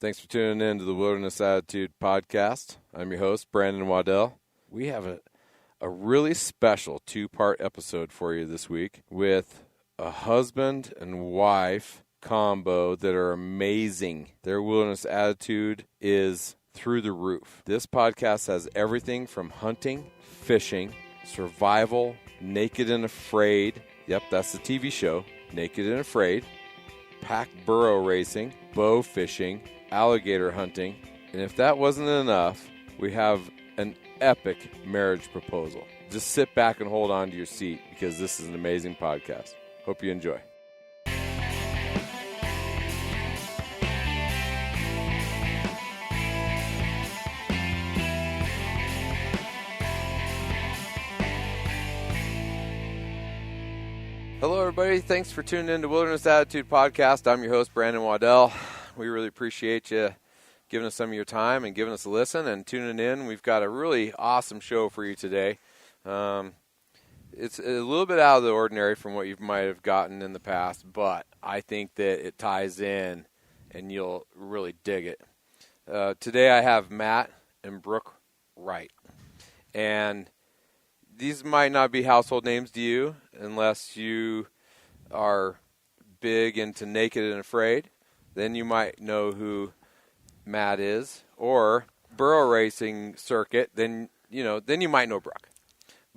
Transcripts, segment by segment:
Thanks for tuning in to the Wilderness Attitude podcast. I'm your host, Brandon Waddell. We have a really special two-part episode for you this week with a husband and wife combo that are amazing. Their wilderness attitude is through the roof. This podcast has everything from hunting, fishing, survival, Naked and Afraid. Yep, that's the TV show, Naked and Afraid. Pack burro racing, bow fishing, alligator hunting. And if that wasn't enough, we have an epic marriage proposal. Just sit back and hold on to your seat because this is an amazing podcast. Hope you enjoy. Hello, everybody. Thanks for tuning in to Wilderness Attitude Podcast. I'm your host, Brandon Waddell. We really appreciate you giving us some of your time and giving us a listen and tuning in. We've got a really awesome show for you today. It's a little bit out of the ordinary from what you might have gotten in the past, but I think that it ties in and you'll really dig it. Today I have Matt and Brooke Wright. And these might not be household names to you unless you are big into Naked and Afraid. Then you might know who Matt is, or burro racing circuit. Then you might know Brooke.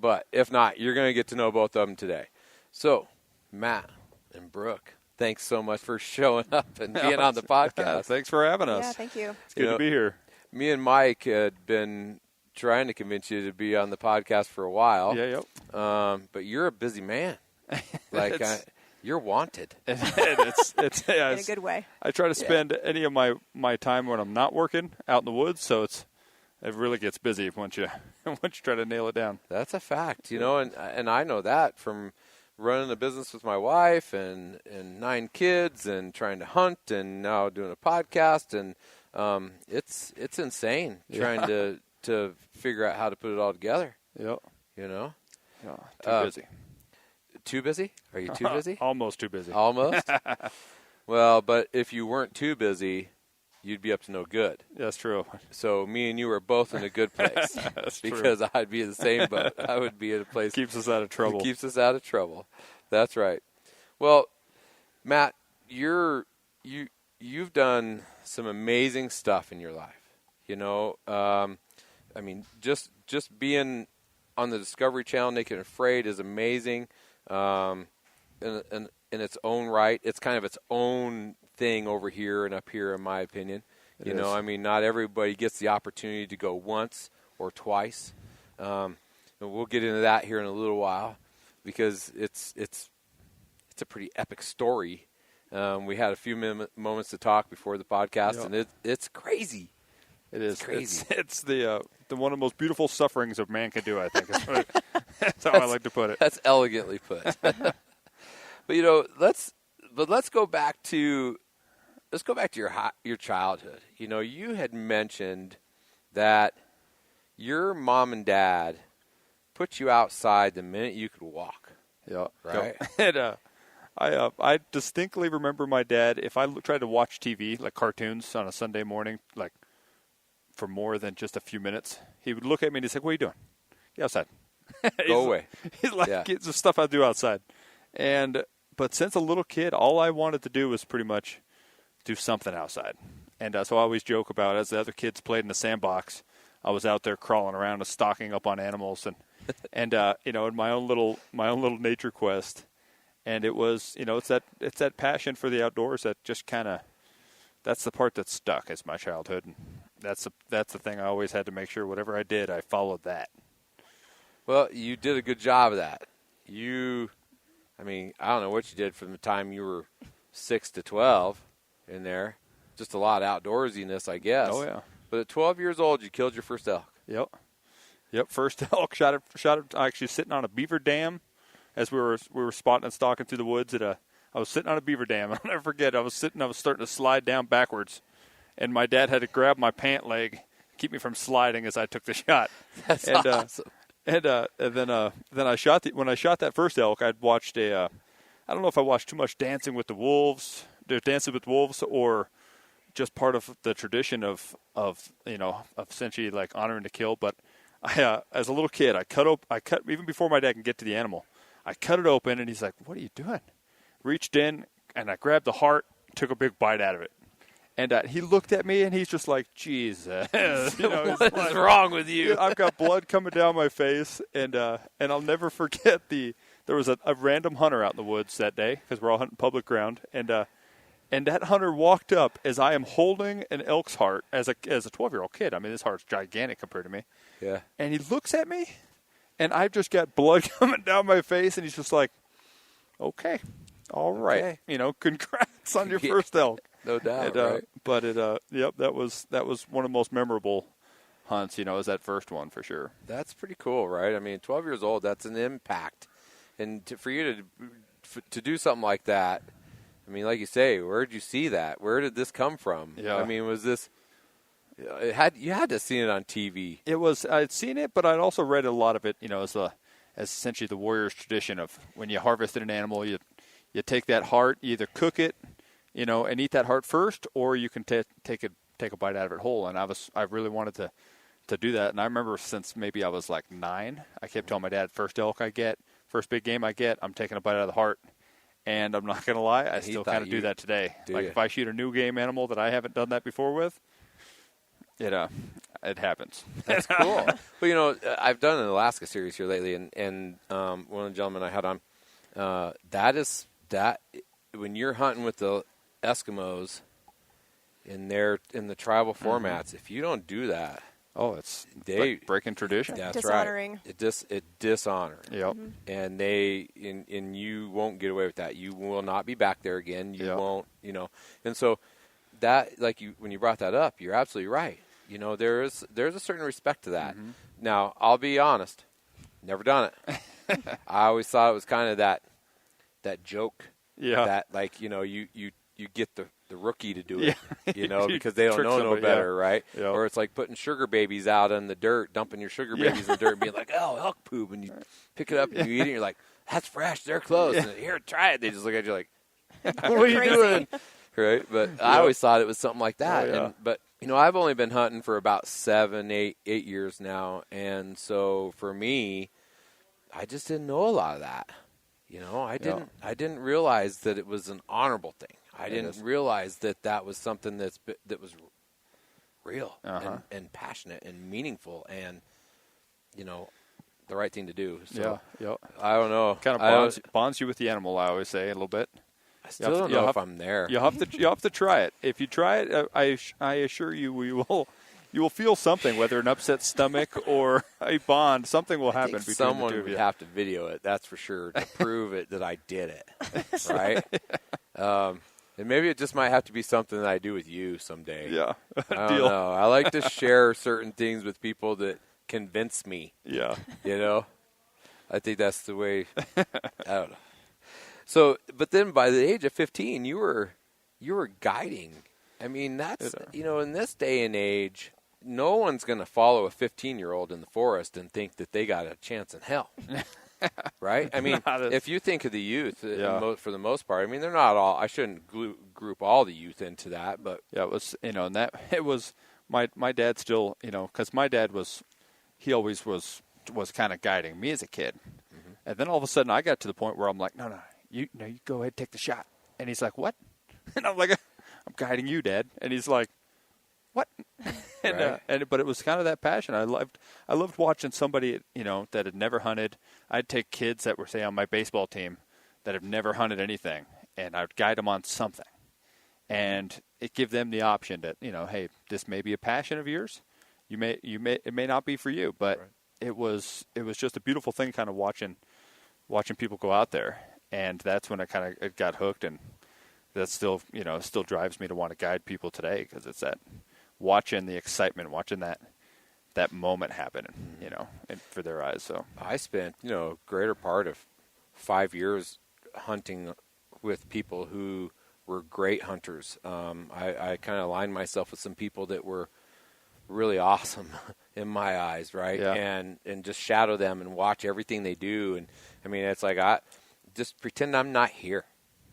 But if not, you're going to get to know both of them today. So, Matt and Brooke, thanks so much for showing up and being on the podcast. Thanks for having us. Yeah, thank you. It's good to be here. Me and Mike had been trying to convince you to be on the podcast for a while. Yeah, yep. But you're a busy man. You're wanted. It's In a good way. I try to spend any of my time when I'm not working out in the woods, so it really gets busy once you try to nail it down. That's a fact, and I know that from running a business with my wife and 9 kids and trying to hunt and now doing a podcast, and it's insane trying to figure out how to put it all together. Yep. Yeah, too busy. Too busy? Are you too busy? Almost too busy. Almost? Well, but if you weren't too busy, you'd be up to no good. That's true. So me and you are both in a good place. That's because true. I'd be in the same boat. I would be in a place. Keeps us out of trouble. Keeps us out of trouble. That's right. Well, Matt, you've done some amazing stuff in your life. Just being on the Discovery Channel, Naked and Afraid, is amazing. In its own right, it's kind of its own thing over here and up here, in my opinion. Not everybody gets the opportunity to go once or twice. And we'll get into that here in a little while because it's a pretty epic story. We had a few moments to talk before the podcast, and it's crazy. It is crazy. It's the one of the most beautiful sufferings of man can do, I think. That's how I like to put it. That's elegantly put. But let's go back to your childhood. You had mentioned that your mom and dad put you outside the minute you could walk. Yeah. Right. And I distinctly remember my dad, if I tried to watch TV, like cartoons on a Sunday morning, like for more than just a few minutes, he would look at me and he'd say, "What are you doing? Get outside." Go away. He's like, it's the stuff I do outside. But since a little kid, all I wanted to do was pretty much do something outside. And so I always joke about, as the other kids played in the sandbox, I was out there crawling around and stocking up on animals and in my own little nature quest. And it was, it's that passion for the outdoors that just kind of, that's the part that stuck as my childhood. And that's the thing I always had to make sure whatever I did, I followed that. Well, you did a good job of that. I don't know what you did from the time you were 6 to 12 in there. Just a lot of outdoorsiness, I guess. Oh, yeah. But at 12 years old, you killed your first elk. Yep. First elk, shot it actually sitting on a beaver dam as we were spotting and stalking through the woods. I was sitting on a beaver dam. I'll never forget. I was starting to slide down backwards, and my dad had to grab my pant leg, keep me from sliding as I took the shot. That's awesome. And then when I shot that first elk, I'd watched I don't know if I watched too much Dancing with Wolves or just part of the tradition of essentially like honoring the kill. But I, as a little kid, I cut even before my dad can get to the animal. I cut it open, and he's like, "What are you doing?" Reached in, and I grabbed the heart, took a big bite out of it. And he looked at me, and he's just like, Jesus. What is wrong with you? I've got blood coming down my face, and I'll never forget there was a random hunter out in the woods that day, because we're all hunting public ground, and that hunter walked up as I am holding an elk's heart as a 12-year-old kid. I mean, this heart's gigantic compared to me. Yeah. And he looks at me, and I've just got blood coming down my face, and he's just like, okay, all right. Okay. Congrats on your first elk. No doubt, right? But that was one of the most memorable hunts, is that first one for sure. That's pretty cool, right? I mean, 12 years old, that's an impact. And for you to do something like that, I mean, like you say, where did you see that? Where did this come from? Yeah. I mean, was this you had to have seen it on TV. I'd seen it, but I'd also read a lot of it, as essentially the warrior's tradition of when you harvested an animal, you take that heart, you either cook it, and eat that heart first, or you can take a bite out of it whole. And I really wanted to do that. And I remember since maybe I was like 9, I kept telling my dad, first elk I get, first big game I get, I'm taking a bite out of the heart. And I'm not going to lie, I still kind of do that today. If I shoot a new game animal that I haven't done that before with, it happens. That's cool. Well, I've done an Alaska series here lately, and one of the gentlemen I had on, that when you're hunting with the Eskimos in the tribal formats, if you don't do that, it's like breaking tradition. That's dishonoring. Right. It dishonor. Yep. And and you won't get away with that. You will not be back there again. You won't. And so that, when you brought that up, you're absolutely right. There's a certain respect to that. Mm-hmm. Now, I'll be honest, never done it. I always thought it was kind of that joke. Yeah. That you get the rookie to do it, because they don't know no better, right? Yeah. Or it's like putting sugar babies out in the dirt, dumping your sugar babies in the dirt, and being like, "Oh, elk poop," and you pick it up and you eat it, and you're like, "That's fresh. They're close." And here, try it. They just look at you like, "What are you doing?" Right? But I always thought it was something like that. Oh, yeah. But I've only been hunting for about 8 years now, and so for me, I just didn't know a lot of that. I didn't realize that it was an honorable thing. I didn't realize that was something that was real and passionate and meaningful and the right thing to do. So I don't know. Kind of bonds you with the animal. I always say a little bit. I still don't know if I'm there. You have to try it. If you try it, I assure you, you will feel something, whether an upset stomach or a bond. Something will happen between someone the two of would you. have to video it. That's for sure to prove it that I did it. Right. And maybe it just might have to be something that I do with you someday. Yeah. I don't know. I like to share certain things with people that convince me. Yeah. I think that's the way. I don't know. So, but then by the age of 15, you were guiding. I mean, that's, in this day and age, no one's going to follow a 15-year-old in the forest and think that they got a chance in hell. Right? I mean, if you think of the youth, for the most part, I mean, they're not all. I shouldn't group all the youth into that, but it was, and that it was my dad still, because my dad he always was kind of guiding me as a kid, and then all of a sudden I got to the point where I'm like, no, you go ahead, take the shot, and he's like, what? And I'm like, I'm guiding you, Dad, and he's like, what? But it was kind of that passion. I loved watching somebody, that had never hunted. I'd take kids that were, say, on my baseball team that have never hunted anything, and I'd guide them on something. And it give them the option that, hey, this may be a passion of yours. It may not be for you, but it was just a beautiful thing kind of watching people go out there. And that's when it got hooked, and that still, still drives me to want to guide people today, because it's that watching the excitement, watching that moment happen, and for their eyes. So I spent, greater part of 5 years hunting with people who were great hunters. I kind of aligned myself with some people that were really awesome in my eyes, right? Yeah. And just shadow them and watch everything they do. And I mean, it's like just pretend I'm not here.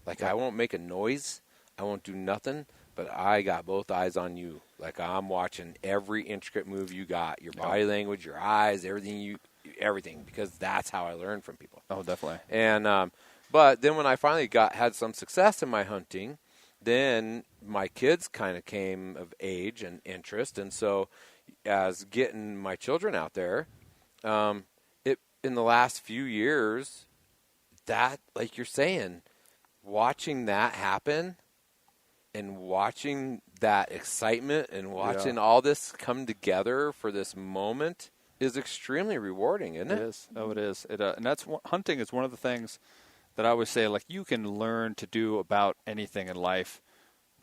Like I won't make a noise. I won't do nothing. but I got both eyes on you. Like, I'm watching every intricate move you got, your body language, your eyes, everything, because that's how I learn from people. Oh, definitely. And but then when I finally had some success in my hunting, then my kids kind of came of age and interest, and so as getting my children out there, in the last few years, that, like you're saying, watching that happen and watching that excitement and watching all this come together for this moment is extremely rewarding, isn't it? It is. Oh, it is. And that's hunting is one of the things that I always say, like, you can learn to do about anything in life,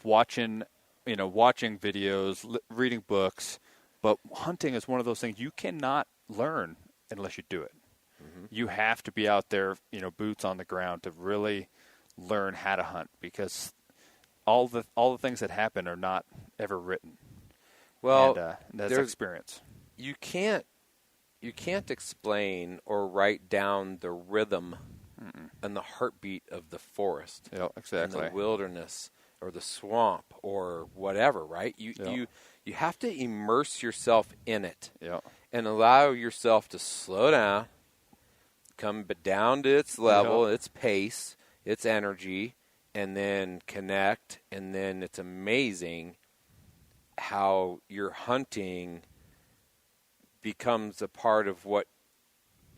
watching videos, reading books, but hunting is one of those things you cannot learn unless you do it. Mm-hmm. You have to be out there, boots on the ground to really learn how to hunt, because all the things that happen are not ever written. Well, and that's experience. You can't explain or write down the rhythm and the heartbeat of the forest, exactly, and the wilderness or the swamp or whatever. Right? You have to immerse yourself in it, and allow yourself to slow down, come down to its level, its pace, its energy, and then connect. And then it's amazing how your hunting becomes a part of what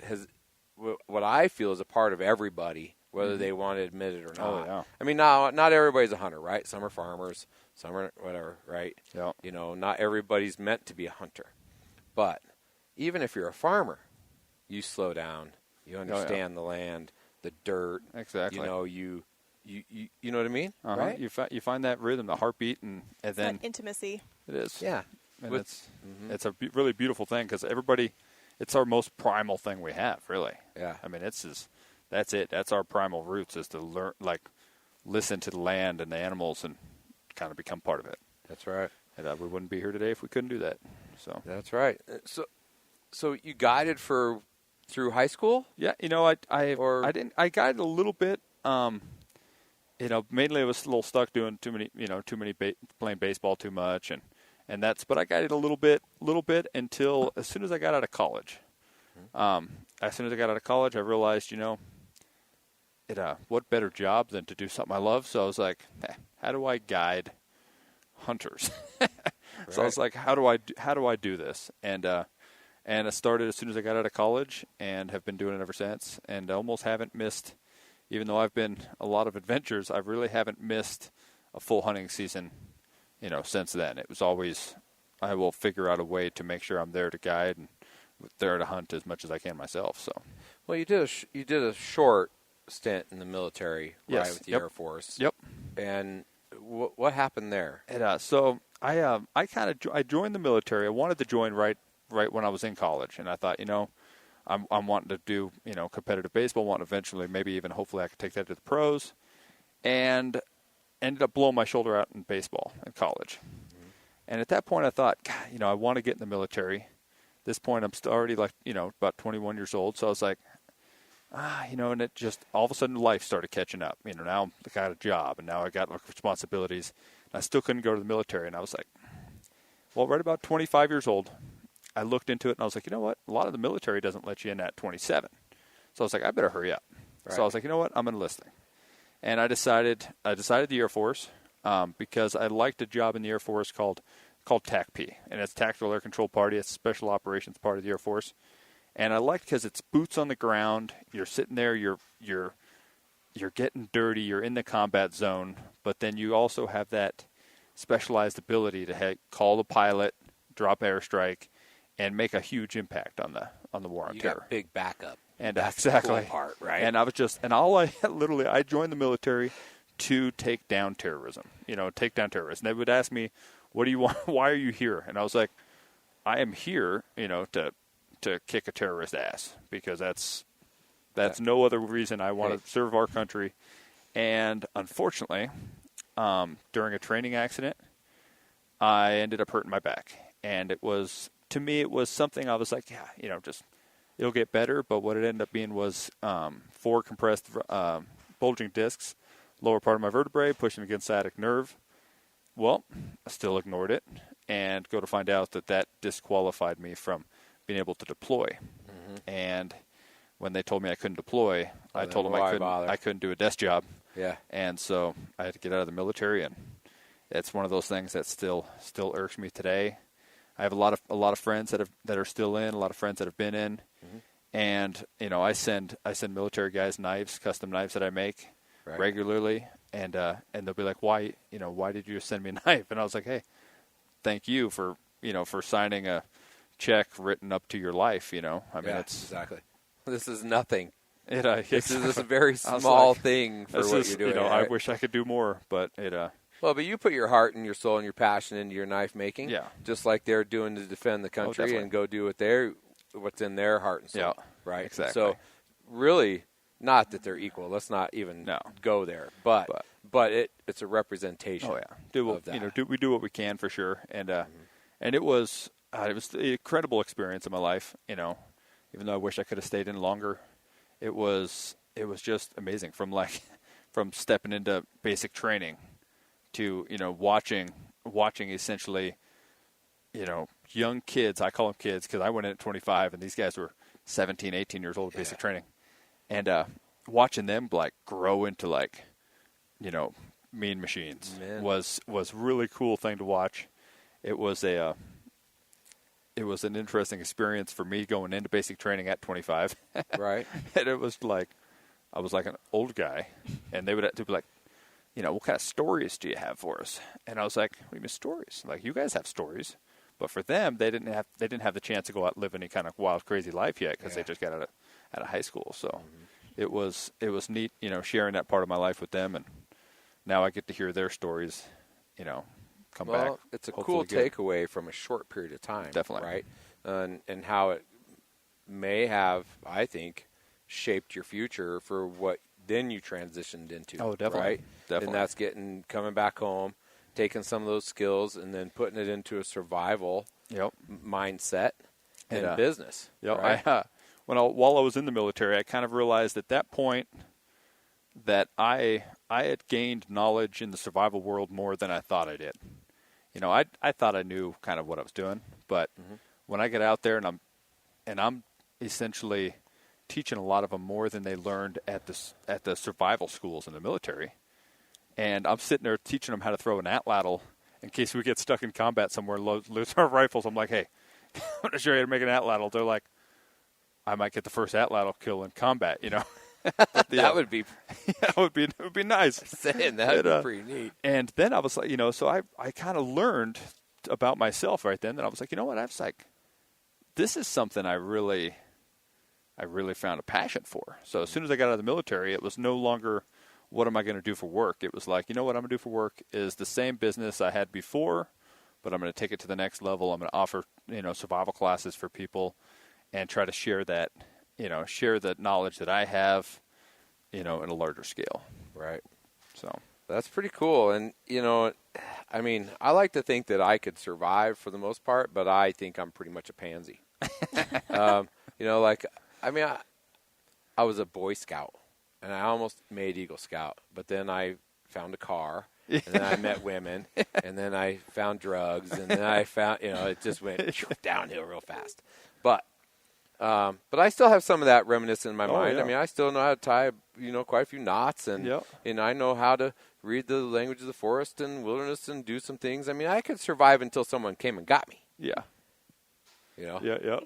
I feel is a part of everybody, whether they want to admit it or not. Oh, yeah. I mean, not everybody's a hunter, right? Some are farmers, some are whatever, right? Yeah. Not everybody's meant to be a hunter. But even if you're a farmer, you slow down. You understand the land, the dirt. Exactly. You know what I mean? Uh-huh. Right? You find that rhythm, the heartbeat, and then that intimacy. It is. Yeah. And it's a really beautiful thing, because it's our most primal thing we have, really. Yeah. I mean, that's it. That's our primal roots, is to learn, listen to the land and the animals and kind of become part of it. That's right. And we wouldn't be here today if we couldn't do that. So that's right. So you guided through high school? Yeah, I guided a little bit. Mainly I was a little stuck doing too many playing baseball too much, but I guided a little bit until as soon as I got out of college. As soon as I got out of college, I realized, what better job than to do something I love? So I was like, how do I guide hunters? So I was like, how do I do this? And I started as soon as I got out of college, and have been doing it ever since, and almost haven't missed, even though I've been a lot of adventures, I really haven't missed a full hunting season, since then. It was always, I will figure out a way to make sure I'm there to guide and there to hunt as much as I can myself. So, well, you did a short stint in the military, right, with the Air Force. Yep. And what happened there? So I joined the military. I wanted to join right when I was in college, and I thought, I'm wanting to do, competitive baseball, want eventually, maybe even hopefully I could take that to the pros, and ended up blowing my shoulder out in baseball in college. Mm-hmm. And at that point I thought, God, I want to get in the military. At this point I'm already about 21 years old. So I was like, and it just, all of a sudden life started catching up. Now I got a job, and now I got responsibilities, and I still couldn't go to the military. And I was like, well, right about 25 years old, I looked into it, and I was like, you know what? A lot of the military doesn't let you in at 27. So I was like, I better hurry up. Right. So I was like, you know what? I'm enlisting. And I decided the Air Force, because I liked a job in the Air Force called TACP, and it's Tactical Air Control Party. It's a Special Operations part of the Air Force. And I liked because it's boots on the ground. You're sitting there, you're getting dirty, you're in the combat zone, but then you also have that specialized ability to call the pilot, drop airstrike, and make a huge impact on the war on terror. You got big backup. And that's exactly the cool part, right? And I was I joined the military to take down terrorism. Take down terrorists. And they would ask me, "What do you want? Why are you here?" And I was like, "I am here, to kick a terrorist ass, because that's no other reason I want to serve our country." And unfortunately, during a training accident, I ended up hurting my back, and it was something I was like, just it'll get better. But what it ended up being was 4 compressed bulging discs, lower part of my vertebrae, pushing against sciatic nerve. Well, I still ignored it, and go to find out that disqualified me from being able to deploy. And when they told me I couldn't deploy, I told them I couldn't do a desk job. Yeah. And so I had to get out of the military, and it's one of those things that still irks me today. I have a lot of friends that are still in, a lot of friends that have been in, and I send military guys knives, custom knives that I make regularly, and they'll be like, why did you send me a knife? And I was like, hey, thank you for signing a check written up to your life. I mean, it's exactly. This is nothing. This is a very small thing for what you're doing. I wish I could do more, but Well, but you put your heart and your soul and your passion into your knife making, just like they're doing to defend the country and go do what's in their heart and soul, right? Exactly. So, really, not that they're equal. Let's not even go there, but it's a representation. Oh yeah, we do what we can for sure, and it was an incredible experience in my life. Even though I wish I could have stayed in longer, it was just amazing. From stepping into basic training to watching essentially young kids. I call them kids because I went in at 25 and these guys were 17, 18 years old at basic training, and watching them grow into mean machines was really cool thing to watch. It was an interesting experience for me going into basic training at 25. Right. And it was I was like an old guy, and they would be like, what kind of stories do you have for us? And I was like, what do you mean stories? Like, you guys have stories. But for them, they didn't have the chance to go out and live any kind of wild, crazy life yet because they just got out of high school. So it was neat, sharing that part of my life with them, and now I get to hear their stories, come back. Well, it's a cool takeaway from a short period of time. Definitely. Right? And how it may have, I think, shaped your future for what then you transitioned into. Oh, definitely. Right? Definitely. And that's coming back home, taking some of those skills and then putting it into a survival mindset and business. Yep. Right? While I was in the military, I kind of realized at that point that I had gained knowledge in the survival world more than I thought I did. I thought I knew kind of what I was doing, but when I get out there and I'm essentially teaching a lot of them more than they learned at the survival schools in the military, and I'm sitting there teaching them how to throw an atlatl in case we get stuck in combat somewhere and lose our rifles. I'm like, hey, I'm going to show you how to make an atlatl. They're like, I might get the first atlatl kill in combat, But, that would be it would be nice. Saying that would be pretty neat. And then I was like, so I kind of learned about myself right then. And I was like, you know what? I was like, this is something I really found a passion for. So as soon as I got out of the military, it was no longer what am I going to do for work. It was like, what I'm going to do for work is the same business I had before, but I'm going to take it to the next level. I'm going to offer survival classes for people and try to share that. Share the knowledge that I have, in a larger scale. Right. So that's pretty cool. And, I like to think that I could survive for the most part, but I think I'm pretty much a pansy. I was a Boy Scout and I almost made Eagle Scout, but then I found a car and then I met women and then I found drugs and then I found, it just went downhill real fast. But I still have some of that reminiscent in my mind. Yeah. I mean, I still know how to tie, quite a few knots, and I know how to read the language of the forest and wilderness and do some things. I mean, I could survive until someone came and got me. Yeah. Yeah.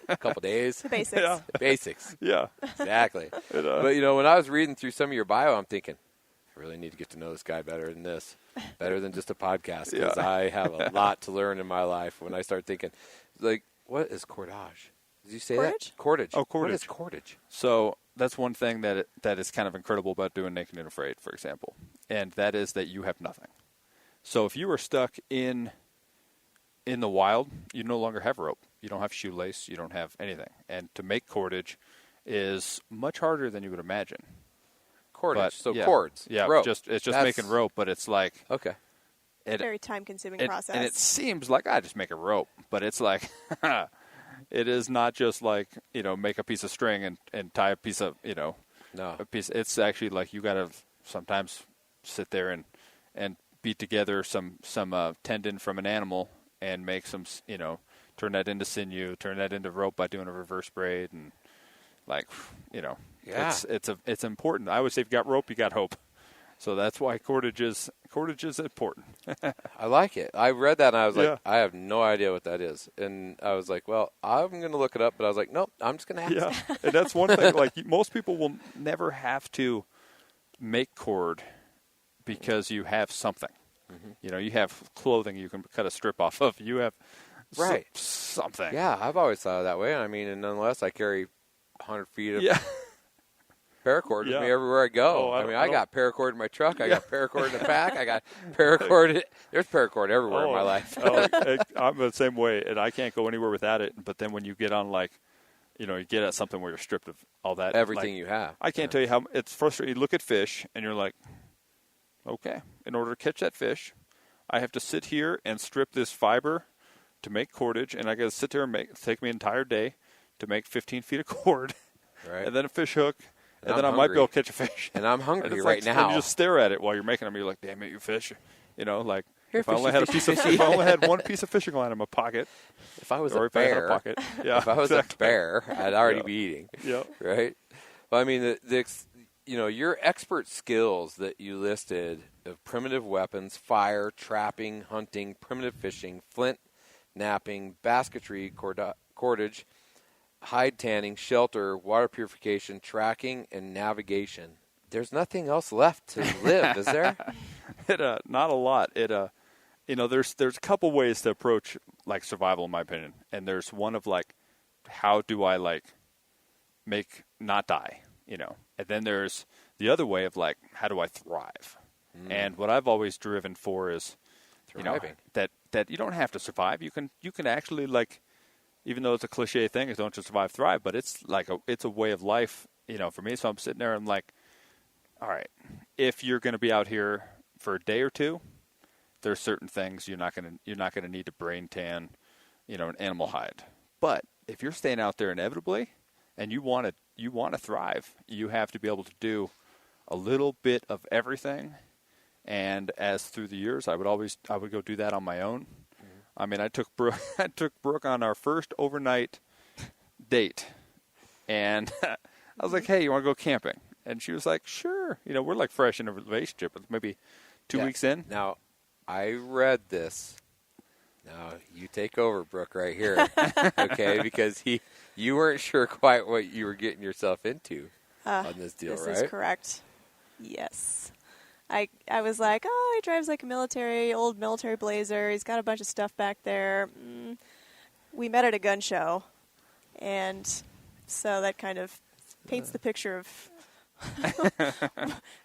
A couple days. The basics. Yeah. The basics. Yeah. Exactly. But, when I was reading through some of your bio, I'm thinking, I really need to get to know this guy better than this, better than just a podcast, because I have a lot to learn in my life when I start thinking, what is cordage? Did you say that? Cordage. Oh, cordage. What is cordage? So that's one thing that is kind of incredible about doing Naked and Afraid, for example, and that is that you have nothing. So if you were stuck in the wild, you no longer have rope. You don't have shoelace. You don't have anything. And to make cordage is much harder than you would imagine. Cordage. Cords. Yeah. Rope. It's just making rope, but it's like okay. Very time-consuming process. And it seems like I just make a rope, but it's like. It is not just like, make a piece of string and tie a piece of, No. a piece. It's actually like you got to sometimes sit there and beat together some tendon from an animal and make some, turn that into sinew, turn that into rope by doing a reverse braid, and it's important. I would say if you got rope, you got hope. So that's why cordage is important. I like it. I read that and I was Yeah. like, I have no idea what that is. And I was like, well, I'm going to look it up. But I was like, nope, I'm just going to ask. Yeah, and that's one thing. Like most people will never have to make cord because you have something. Mm-hmm. You have clothing you can cut a strip off of. You have something. Yeah, I've always thought of that way. I mean, and nonetheless, I carry 100 feet of paracord with me everywhere I go. I got paracord in my truck. I got paracord in the pack. I got paracord. There's paracord everywhere in my life. I'm the same way, and I can't go anywhere without it. But then when you get on, you get at something where you're stripped of all that. Everything you have. I can't tell you how it's frustrating. You look at fish, and you're like, okay, in order to catch that fish, I have to sit here and strip this fiber to make cordage, and I got to sit there and take me an entire day to make 15 feet of cord, right. And then a fish hook. And then I might be able to catch a fish. And I'm hungry right now. And you just stare at it while you're making them. You're like, damn it, you fish. If I only had one piece of fishing line in my pocket. If I was a bear. If I was a bear, I'd already be eating. Yeah. Right? Well, I mean, your expert skills that you listed of primitive weapons, fire, trapping, hunting, primitive fishing, flint, napping, basketry, cordage, hide tanning, shelter, water purification, tracking, and navigation. There's nothing else left to live, is there? Not a lot. There's a couple ways to approach survival, in my opinion. And there's one of how do I make not die, And then there's the other way of how do I thrive? And what I've always driven for is thriving. That you don't have to survive. You can actually even though it's a cliche thing, is don't just survive, thrive, but it's it's a way of life, for me. So I'm sitting there and all right, if you're going to be out here for a day or two, there's certain things you're not going to need to brain tan, an animal hide. But if you're staying out there inevitably and you want to thrive, you have to be able to do a little bit of everything. And as through the years, I would go do that on my own. I mean, I took Brooke on our first overnight date, and I was like, "Hey, you want to go camping?" And she was like, "Sure." We're fresh in a relationship, maybe 2 weeks in. Now, I read this. Now you take over, Brooke, right here, okay? Because you weren't sure quite what you were getting yourself into on this deal, this right? This is correct. Yes. I was like, he drives a old military blazer. He's got a bunch of stuff back there. We met at a gun show, and so that kind of paints the picture of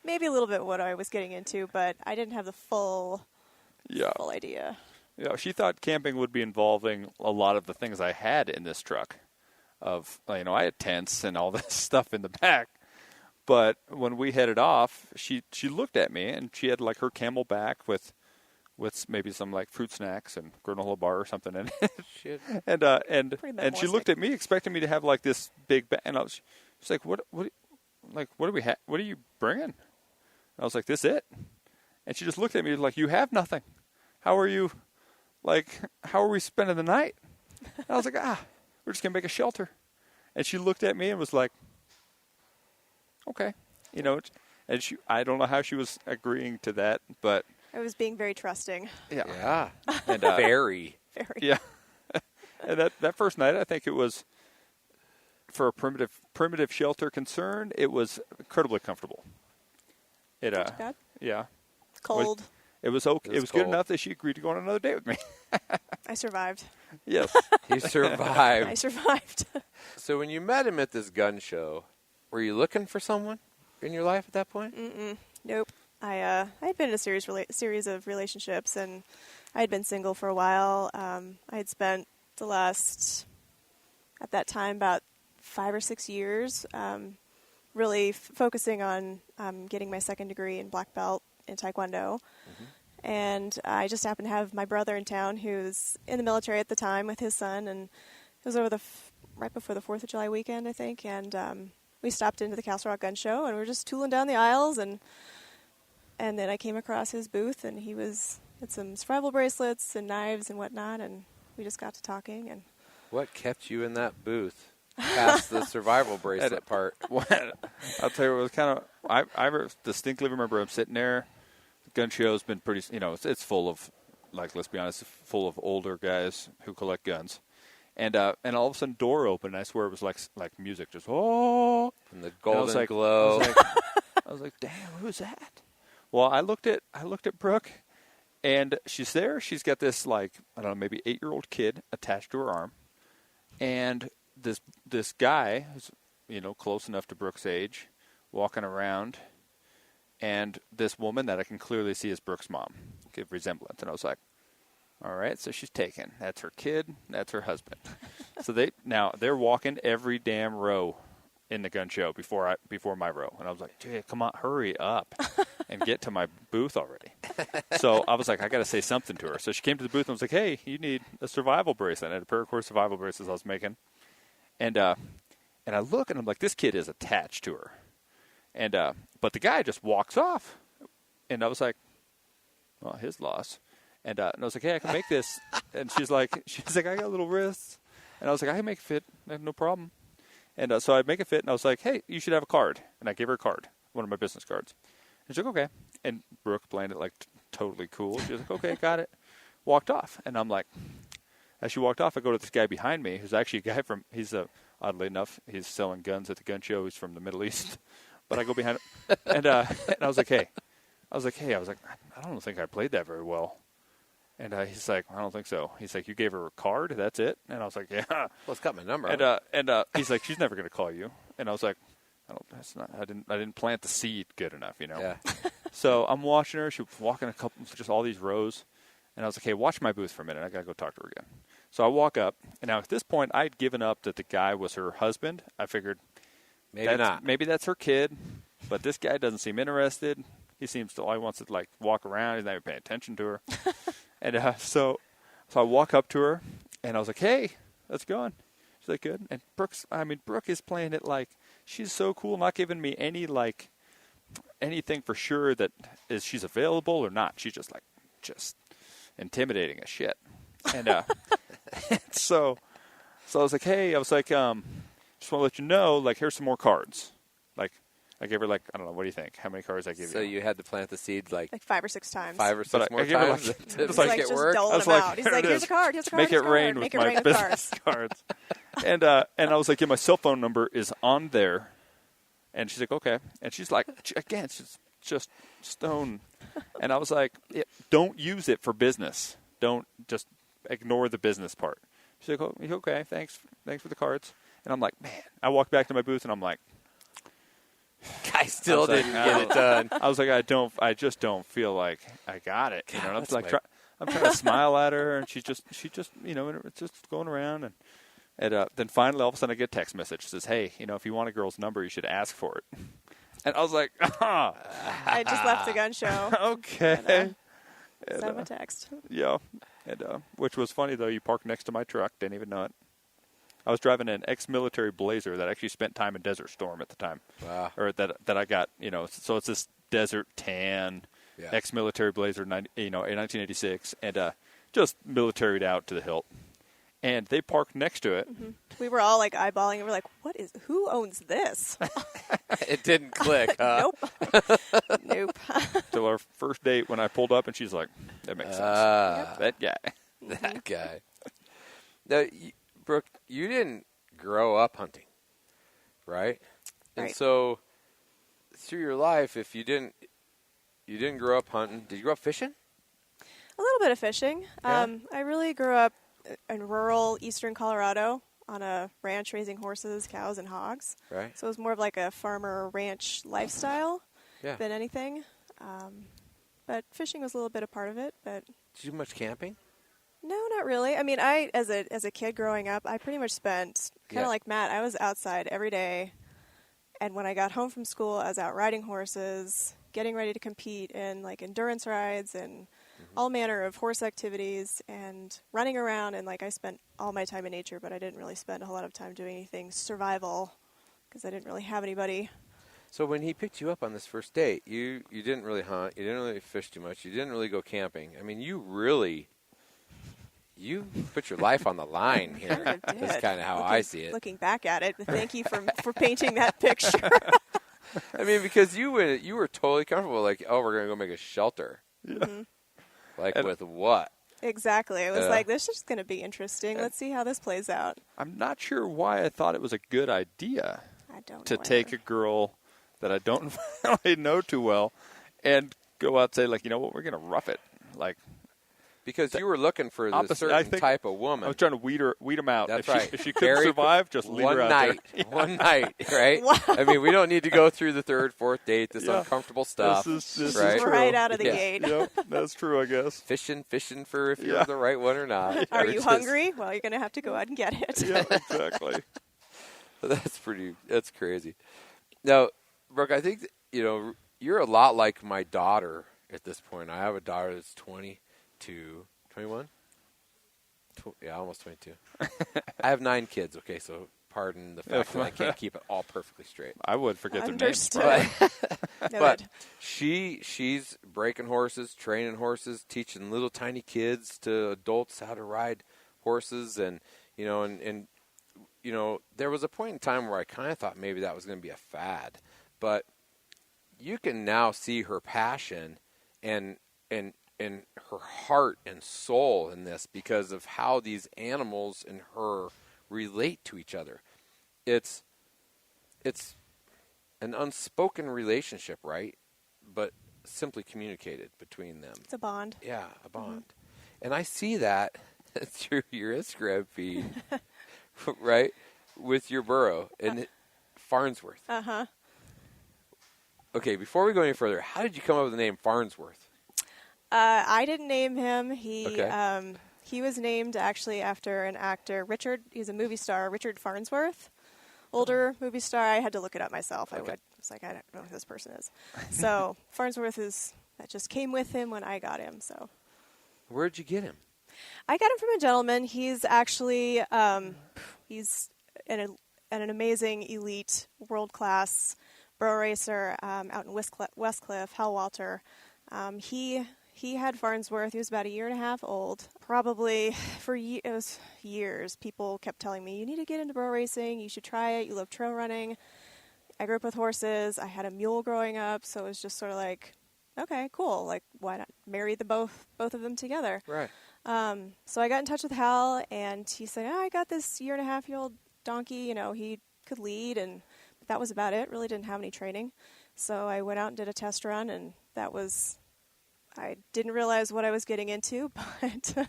maybe a little bit what I was getting into, but I didn't have the full idea. Yeah, she thought camping would be involving a lot of the things I had in this truck. I had tents and all this stuff in the back. But when we headed off, she looked at me, and she had her Camelback with maybe some fruit snacks and granola bar or something in it. Shit. and she looked at me expecting me to have this big bag, and she's like, what do we have? What are you bringing? And I was like, this it? And she just looked at me like, you have nothing. How are you? How are we spending the night? And I was like, we're just gonna make a shelter. And she looked at me and was like, okay, and I don't know how she was agreeing to that, but I was being very trusting. Yeah. And very. Yeah. And that first night, I think it was, for a primitive shelter concern, it was incredibly comfortable. Not too bad. Yeah. Cold. It was okay. It was good enough that she agreed to go on another date with me. I survived. Yes. You survived. I survived. So when you met him at this gun show, were you looking for someone in your life at that point? Nope. I had been in a series of relationships, and I had been single for a while. I had spent the last, at that time, about 5 or 6 years really focusing on getting my second degree in black belt in Taekwondo. Mm-hmm. And I just happened to have my brother in town who's in the military at the time with his son, and it was over right before the 4th of July weekend, I think, and we stopped into the Castle Rock Gun Show, and we were just tooling down the aisles, and And then I came across his booth, and he had some survival bracelets and knives and whatnot, and we just got to talking. And what kept you in that booth past the survival bracelet part? I'll tell you, it was kind of. I distinctly remember I'm sitting there. The gun show's been pretty. It's full of, like, let's be honest, full of older guys who collect guns. And all of a sudden, door opened. And I swear it was like music, just oh, from the golden I glow. was like, damn, who's that? Well, I looked at Brooke, and she's there. She's got this, like, I don't know, maybe 8-year-old kid attached to her arm, and this guy who's, close enough to Brooke's age, walking around, and this woman that I can clearly see is Brooke's mom, give resemblance. And I was like, all right, so she's taken. That's her kid. That's her husband. So they're walking every damn row in the gun show before my row, and I was like, "Dude, come on, hurry up and get to my booth already." So I was like, I got to say something to her. So she came to the booth and was like, "Hey, you need a survival bracelet." I had a paracord survival bracelets I was making, and I look and I'm like, this kid is attached to her, and but the guy just walks off, and I was like, well, his loss, and I was like, hey, I can make this, and she's like, I got little wrists, and I was like, I can make it fit, no problem. And so I make it fit, and I was like, hey, you should have a card. And I gave her a card, one of my business cards. And she's like, okay. And Brooke playing it like totally cool. She was like, okay, got it. Walked off. And I'm like, as she walked off, I go to this guy behind me, who's actually a guy oddly enough, he's selling guns at the gun show. He's from the Middle East. But I go behind him, and I was like, hey. I don't think I played that very well. And he's like, I don't think so. He's like, you gave her a card? That's it? And I was like, yeah. Well, it's got my number. And he's like, she's never going to call you. And I was like, I didn't plant the seed good enough, Yeah. So I'm watching her. She was walking just all these rows. And I was like, hey, watch my booth for a minute. I got to go talk to her again. So I walk up. And now at this point, I'd given up that the guy was her husband. I figured maybe that's her kid. But this guy doesn't seem interested. He seems to all he wants to, like, walk around. He's not even paying attention to her. And so I walk up to her, and I was like, hey, how's it going? She's like, good. And Brooke is playing it like she's so cool, not giving me any, like, anything for sure that she's available or not. She's just intimidating as shit. And so I was like, hey, just want to let you know, like, here's some more cards. Like, I gave her, like, I don't know, what do you think? How many cards I gave you? So you had to plant the seeds, like 5 or 6 times. 5 or 6 more times to make it work? Just out. He's like, here's a card, Make it rain with my business cards. And I was like, yeah, my cell phone number is on there. And she's like, okay. And she's like, again, she's just stone. And I was like, yeah, don't use it for business. Don't just ignore the business part. She's like, oh, okay, thanks for the cards. And I'm like, man. I walked back to my booth, and I'm like, I still didn't get it done. I was like, I just don't feel like I got it. God, I'm like, I'm trying to smile at her, and she just, it's just going around, and then finally, all of a sudden, I get a text message that says, hey, if you want a girl's number, you should ask for it. And I was like, I just left the gun show. Okay. Send him a text. Yeah, and which was funny though. You parked next to my truck, didn't even know it. I was driving an ex-military Blazer that actually spent time in Desert Storm at the time. Wow. Or that I got, so it's this desert tan ex-military Blazer, in 1986, and just militaried out to the hilt. And they parked next to it. Mm-hmm. We were all like eyeballing, and we're like, who owns this? It didn't click, huh? Nope. Till our first date when I pulled up, and she's like, that makes sense. That guy. That guy. Now, Brooke, you didn't grow up hunting, right? And so through your life, if you didn't grow up hunting, did you grow up fishing? A little bit of fishing. Yeah. I really grew up in rural eastern Colorado on a ranch raising horses, cows, and hogs. Right. So it was more of like a farmer ranch lifestyle than anything. But fishing was a little bit a part of it. But did you do much camping? No, not really. I mean, as a kid growing up, I pretty much spent kind of like Matt. I was outside every day, and when I got home from school, I was out riding horses, getting ready to compete in like endurance rides and all manner of horse activities, and running around. And like I spent all my time in nature, but I didn't really spend a whole lot of time doing anything survival because I didn't really have anybody So when he picked you up on this first date, you didn't really hunt, you didn't really fish too much, you didn't really go camping. I mean, you put your life on the line here. That's kind of how I see it. Looking back at it, but thank you for painting that picture. I mean, because you were totally comfortable, like, oh, we're going to go make a shelter. Yeah. Mm-hmm. Like, with what? Exactly. It was like, this is going to be interesting. Let's see how this plays out. I'm not sure why I thought it was a good idea to take a girl that I don't really know too well and go out and say, like, you know what, we're going to rough it. Like, because you were looking for the certain type of woman. I was trying to weed them out. That's if she couldn't survive, just leave her out there. One night, right? Wow. I mean, we don't need to go through the third, fourth date, this uncomfortable stuff. This right? is true. Right out of the gate. Yep, that's true, I guess. Fishing for if you're the right one or not. Are you hungry? Well, you're going to have to go out and get it. Yeah, exactly. That's crazy. Now, Brooke, I think, you're a lot like my daughter at this point. I have a daughter that's 21? Yeah, almost 22. I have 9 kids, okay, so pardon the fact that I can't keep it all perfectly straight. I would forget their names. But she's breaking horses, training horses, teaching little tiny kids to adults how to ride horses. And there was a point in time where I kind of thought maybe that was going to be a fad. But you can now see her passion and her heart and soul in this because of how these animals and her relate to each other. It's an unspoken relationship, right? But simply communicated between them. It's a bond. Yeah, a bond. Mm-hmm. And I see that through your Instagram feed, right? With your burro in Farnsworth. Uh-huh. Okay, before we go any further, how did you come up with the name Farnsworth? I didn't name him. He was named actually after an actor, Richard. He's a movie star, Richard Farnsworth, older movie star. I had to look it up myself. Okay. I was like, I don't know who this person is. So Farnsworth that just came with him when I got him. So, where'd you get him? I got him from a gentleman. He's actually he's an amazing, elite, world class burro racer out in Westcliff, Hal Walter. He had Farnsworth. He was about 1.5 years old. Probably it was years. People kept telling me, you need to get into burro racing. You should try it. You love trail running. I grew up with horses. I had a mule growing up, so it was just sort of like, okay, cool. Like, why not marry both of them together? Right. So I got in touch with Hal, and he said, I got this 1.5-year-old donkey. He could lead, but that was about it. Really didn't have any training. So I went out and did a test run, and I didn't realize what I was getting into, but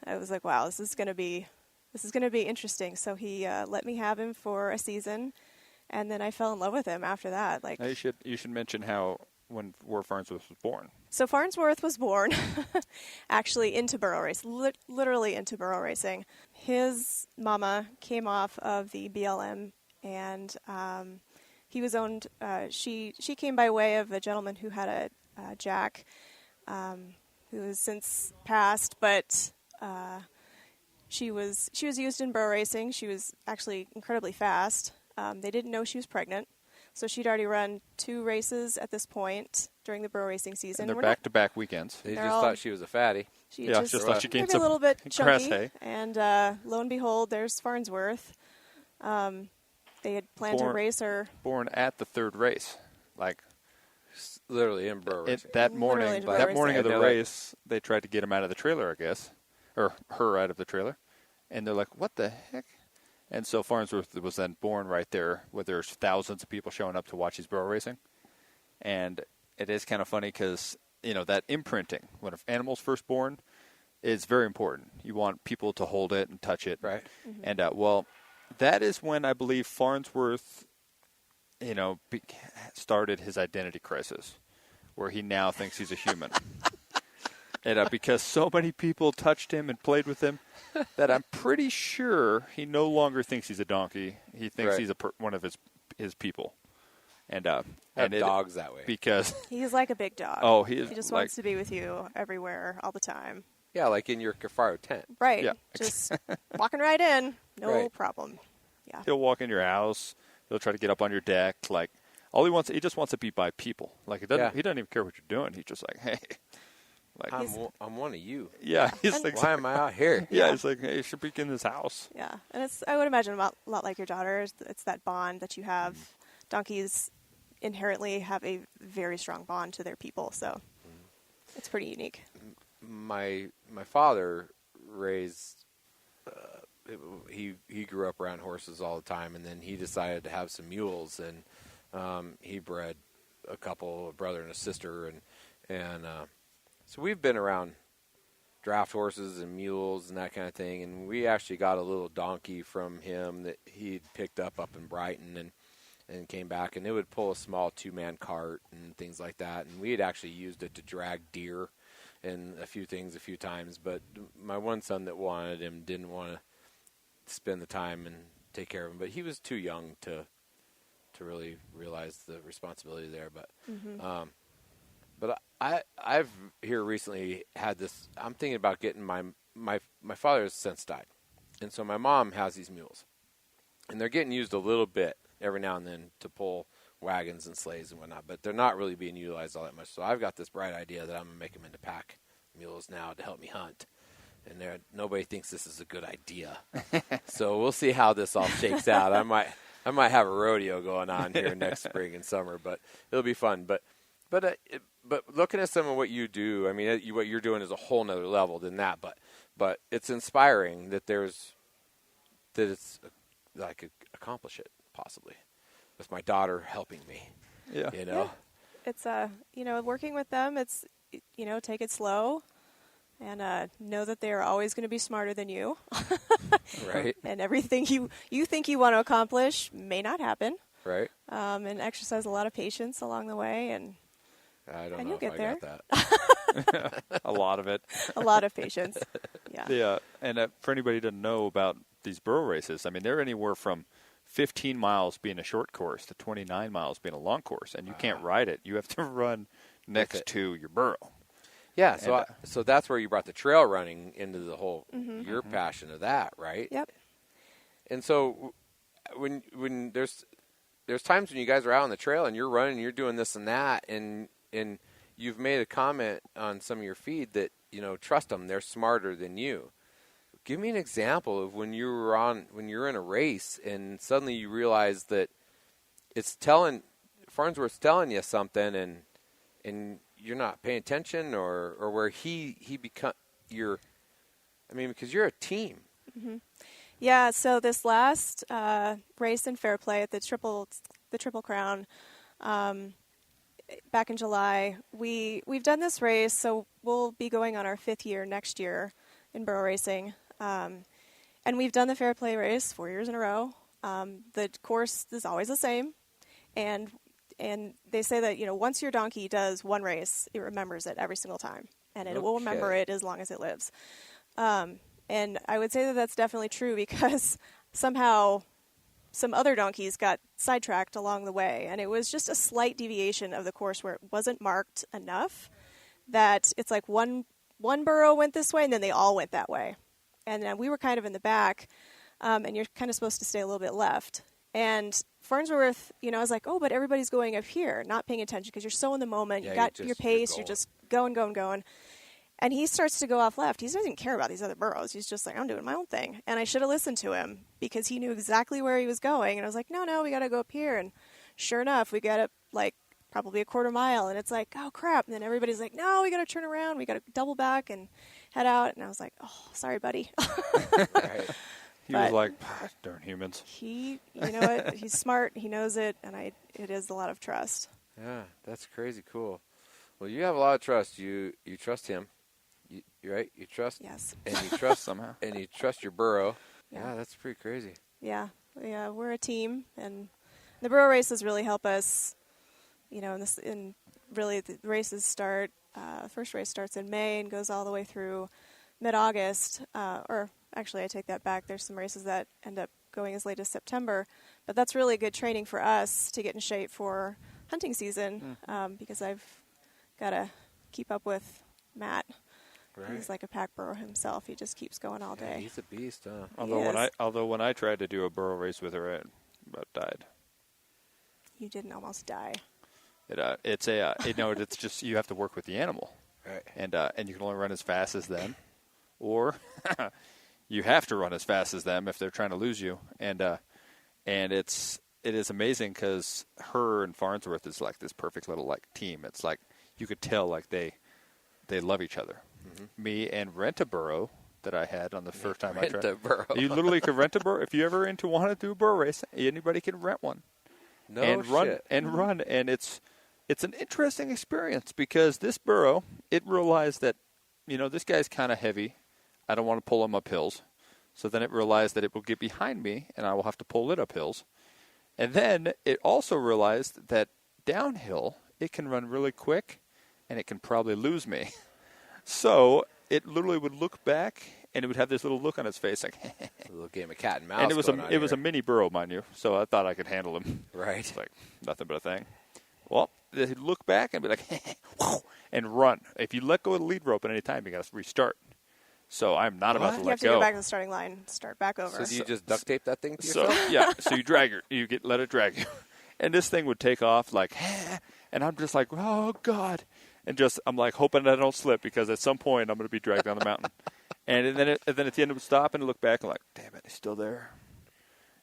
I was like, wow, this is going to be interesting. So he let me have him for a season, and then I fell in love with him after that. Like, now you should mention where Farnsworth was born. So Farnsworth was born actually into burro racing, literally into burro racing. His mama came off of the BLM, and he was owned. She came by way of a gentleman who had a Jack. Who has since passed, but she was used in burro racing. She was actually incredibly fast. They didn't know she was pregnant, so she'd already run 2 races at this point during the burro racing season. And they're back-to-back weekends. They just thought she was a fatty. She just thought she gained maybe a little bit chunky. Grass hay. And lo and behold, there's Farnsworth. They had planned to race her. Born at the 3rd race, like. Literally in burro racing. That morning of the race, they tried to get him out of the trailer, I guess, or her out of the trailer, and they're like, "What the heck?" And so Farnsworth was then born right there, where there's thousands of people showing up to watch his burro racing, and it is kind of funny because that imprinting when an animal's first born is very important. You want people to hold it and touch it, right? Mm-hmm. And that is when I believe Farnsworth. Started his identity crisis, where he now thinks he's a human. And because so many people touched him and played with him, that I'm pretty sure he no longer thinks he's a donkey. He thinks he's one of his people. And dogs that way. Because he's like a big dog. Oh, he is. He just wants to be with you everywhere, all the time. Yeah, like in your Cafaro tent. Right. Yeah. Just walking right in, no problem. Yeah. He'll walk in your house. He'll try to get up on your deck. Like, he just wants to be by people. Like he doesn't even care what you're doing. He's just like, hey, like I'm one of you. Yeah, he's like, why am I out here? Yeah, he's like, hey, you should be in this house. Yeah, and I would imagine a lot like your daughter. It's that bond that you have. Donkeys inherently have a very strong bond to their people, so it's pretty unique. My father raised. He grew up around horses all the time, and then he decided to have some mules, and he bred a couple, a brother and a sister, and so we've been around draft horses and mules and that kind of thing, and we actually got a little donkey from him that he'd picked up in Brighton and came back, and it would pull a small 2-man cart and things like that, and we had actually used it to drag deer and a few times, but my one son that wanted him didn't want to spend the time and take care of him, but he was too young to really realize the responsibility there. But I've here recently had this. I'm thinking about getting my father has since died, and so my mom has these mules, and they're getting used a little bit every now and then to pull wagons and sleighs and whatnot, but they're not really being utilized all that much. So I've got this bright idea that I'm gonna make them into pack mules now to help me hunt. And nobody thinks this is a good idea. So we'll see how this all shakes out. I might have a rodeo going on here next spring and summer, but it'll be fun. But looking at some of what you do, I mean, what you're doing is a whole nother level than that. But it's inspiring that it's like accomplish it possibly with my daughter helping me. Yeah, you know, It's working with them. It's take it slow. And know that they are always going to be smarter than you. Right. And everything you think you want to accomplish may not happen. Right. And exercise a lot of patience along the way, and I don't know you'll if get I there. got that. A lot of it. A lot of patience. Yeah. Yeah, and for anybody to know about these burro races, I mean, they're anywhere from 15 miles being a short course to 29 miles being a long course, and you can't ride it. You have to run next to your burro. Yeah, so that's where you brought the trail running into the whole your passion of that, right? Yep. And so when there's times when you guys are out on the trail and you're running, you're doing this and that, and you've made a comment on some of your feed that trust them, they're smarter than you. Give me an example of when you're in a race and suddenly you realize that Farnsworth's telling you something and you're not paying attention, or where he become because you're a team. Mm-hmm. Yeah. So this last race in Fairplay at the Triple Crown, back in July, we've done this race. So we'll be going on our 5th year next year in burro racing, and we've done the Fairplay race 4 years in a row. The course is always the same, and they say that, once your donkey does one race, it remembers it every single time. And it will remember it as long as it lives. And I would say that that's definitely true because somehow some other donkeys got sidetracked along the way. And it was just a slight deviation of the course where it wasn't marked enough that it's like one burro went this way and then they all went that way. And then we were kind of in the back, and you're kind of supposed to stay a little bit left. And Farnsworth, I was like, oh, but everybody's going up here, not paying attention because you're so in the moment. You got your pace. You're just going. And he starts to go off left. He doesn't care about these other burros. He's just like, I'm doing my own thing. And I should have listened to him because he knew exactly where he was going. And I was like, no, we got to go up here. And sure enough, we got up like probably a quarter mile. And it's like, oh, crap. And then everybody's like, no, we got to turn around. We got to double back and head out. And I was like, oh, sorry, buddy. Right. He was like, darn humans. You know what? He's smart. He knows it, and it is a lot of trust. Yeah, that's crazy cool. Well, you have a lot of trust. You trust him, right? You trust. Yes. And you trust somehow. And you trust your burro. Yeah, that's pretty crazy. Yeah, we're a team, and the burro races really help us. And really the races start. First race starts in May and goes all the way through mid-August, or actually I take that back. There's some races that end up going as late as September, but that's really good training for us to get in shape for hunting season, because I've got to keep up with Matt. Right. He's like a pack burro himself. He just keeps going all day. He's a beast, huh? Although when I tried to do a burro race with her, I about died. you didn't almost die. It's just you have to work with the animal, Right. And you can only run as fast as them, or you have to run as fast as them if they're trying to lose you. And it is amazing because her and Farnsworth is like this perfect little like team. It's like you could tell like they love each other. Mm-hmm. Me and rent a burro that I had on the first time I tried. Rent a burro. You literally could rent a burro if you ever want to do a burro race. Anybody can rent one. No and shit. run, and it's an interesting experience because this burro, it realized that, this guy's kind of heavy. I don't want to pull him up hills. So then it realized that it will get behind me, and I will have to pull it up hills. And then it also realized that downhill, it can run really quick, and it can probably lose me. So it literally would look back, and it would have this little look on its face, like a little game of cat and mouse. And it was a mini burro, mind you, so I thought I could handle him. Right. It's like nothing but a thing. Well, they'd look back and be like, and run. If you let go of the lead rope at any time, you got to restart. So I'm not about to let go. You have to go back to the starting line, start back over. So do you just duct tape that thing to yourself? Yeah. So you let it drag you, and this thing would take off like, and I'm just like, oh God, and I'm like hoping that I don't slip because at some point I'm going to be dragged down the mountain, and then at the end it would stop and look back and like, damn it, he's still there,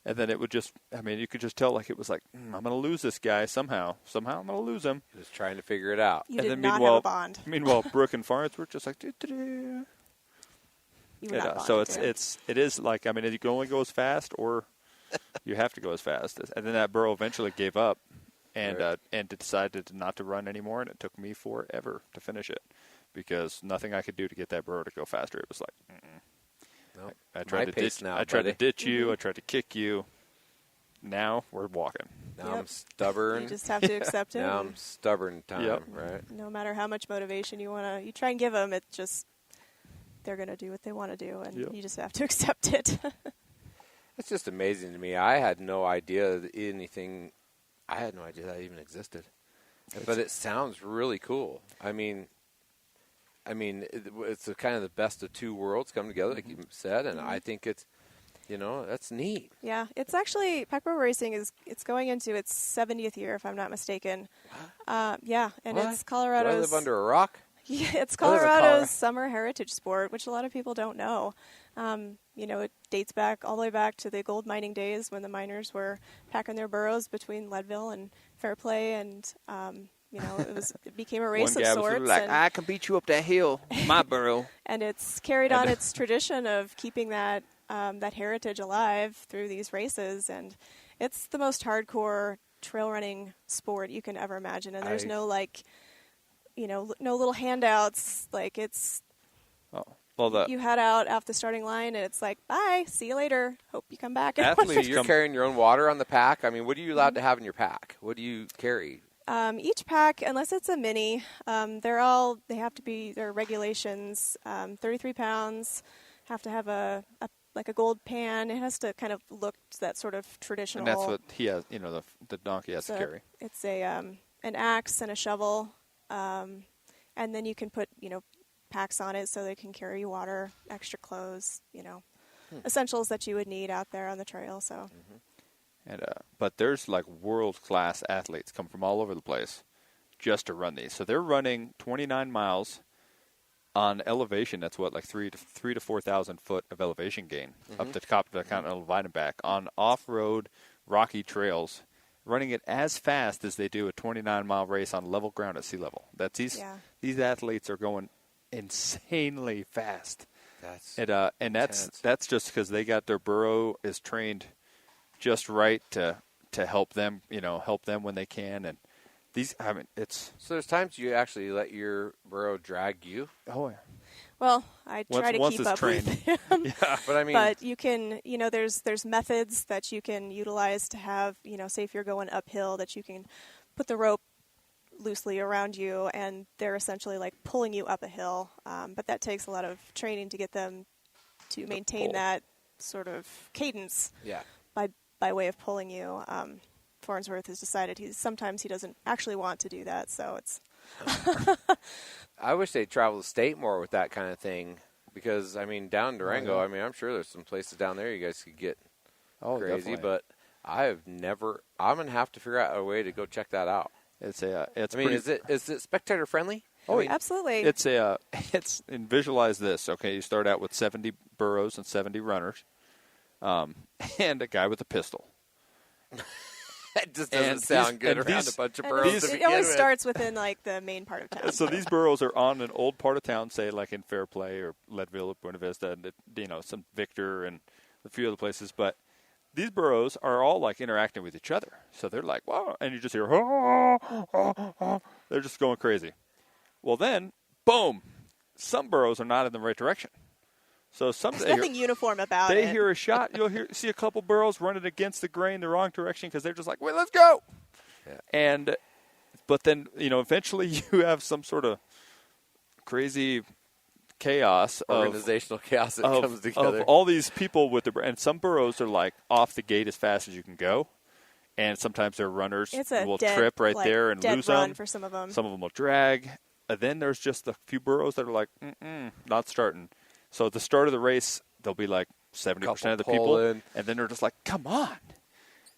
and then it would you could just tell like it was like, I'm going to lose this guy somehow I'm going to lose him. Just trying to figure it out. You did not have a bond. Meanwhile, Brooke and Farns were just like, doo-doo-doo. So it is like, you can only go as fast or you have to go as fast. And then that burro eventually gave up and decided not to run anymore, and it took me forever to finish it because nothing I could do to get that burro to go faster. It was like, Nope. I tried to ditch you. I tried to kick you. Now we're walking. Now I'm stubborn. You just have to accept it. Now I'm stubborn time, right? No matter how much motivation you try and give them, they're going to do what they want to do, and you just have to accept it. It's just amazing to me. I had no idea that that even existed. But it sounds really cool. It's kind of the best of two worlds come together, like you said, and I think it's, that's neat. Yeah, it's actually, Burro Racing it's going into its 70th year, if I'm not mistaken. Yeah, and What? it's Colorado's. Do I live under a rock? Yeah, it's Colorado's summer heritage sport, which a lot of people don't know. It dates back all the way back to the gold mining days when the miners were packing their burros between Leadville and Fairplay, and it became a race One of guy sorts. was like, I can beat you up that hill, my burro. And it's carried on its tradition of keeping that heritage alive through these races, and it's the most hardcore trail running sport you can ever imagine. And there's no no little handouts. Like it's, you head out off the starting line, and it's like, bye, see you later. Hope you come back. Athletes, you're carrying your own water on the pack. What are you allowed to have in your pack? What do you carry? Each pack, unless it's a mini, they have to be, there are regulations, 33 pounds, have to have a gold pan. It has to kind of look that sort of traditional. And that's what he has, the donkey has to carry. It's an axe and a shovel. And then you can put, packs on it so they can carry water, extra clothes, essentials that you would need out there on the trail. So, and but there's like world-class athletes come from all over the place just to run these. So they're running 29 miles on elevation. That's what, like 3,000 to 4,000 foot of elevation gain up the top of the Continental Divide and back on off-road rocky trails. Running it as fast as they do a 29-mile race on level ground at sea level. These athletes are going insanely fast. That's just because they got their burro is trained just right to help them, help them when they can. And it's so there's times you actually let your burro drag you. Oh yeah. Well, I try to keep up trained. with him. Yeah, but you can, there's methods that you can utilize to have, say if you're going uphill, that you can put the rope loosely around you, and they're essentially like pulling you up a hill. But that takes a lot of training to get them to maintain that sort of cadence. Yeah. By way of pulling you. Farnsworth has decided sometimes he doesn't actually want to do that, so it's. I wish they'd travel the state more with that kind of thing, because down in Durango, I'm sure there's some places down there you guys could get crazy. Definitely. But I have never. I'm gonna have to figure out a way to go check that out. It's is it spectator friendly? Oh, absolutely. It's and visualize this. Okay, you start out with 70 burros and 70 runners, and a guy with a pistol. That just doesn't sound good around a bunch of burros. It always starts within like the main part of town. So these burros are on an old part of town, say like in Fairplay or Leadville or Buena Vista, and some Victor and a few other places. But these burros are all like interacting with each other. So they're like, wow, and you just hear, they're just going crazy. Well, then, boom, some burros are not in the right direction. So there's nothing uniform about it. They hear a shot. You'll see a couple burros running against the grain the wrong direction because they're just like, wait, let's go. Yeah. But then, eventually you have some sort of crazy chaos. Organizational chaos that comes together. Of all these people and some burros are like off the gate as fast as you can go. And sometimes their runners will trip right there and lose them. For some of them. Some of them will drag. And then there's just a few burros that are like, not starting. So at the start of the race, there'll be like 70% of the people, and then they're just like, come on.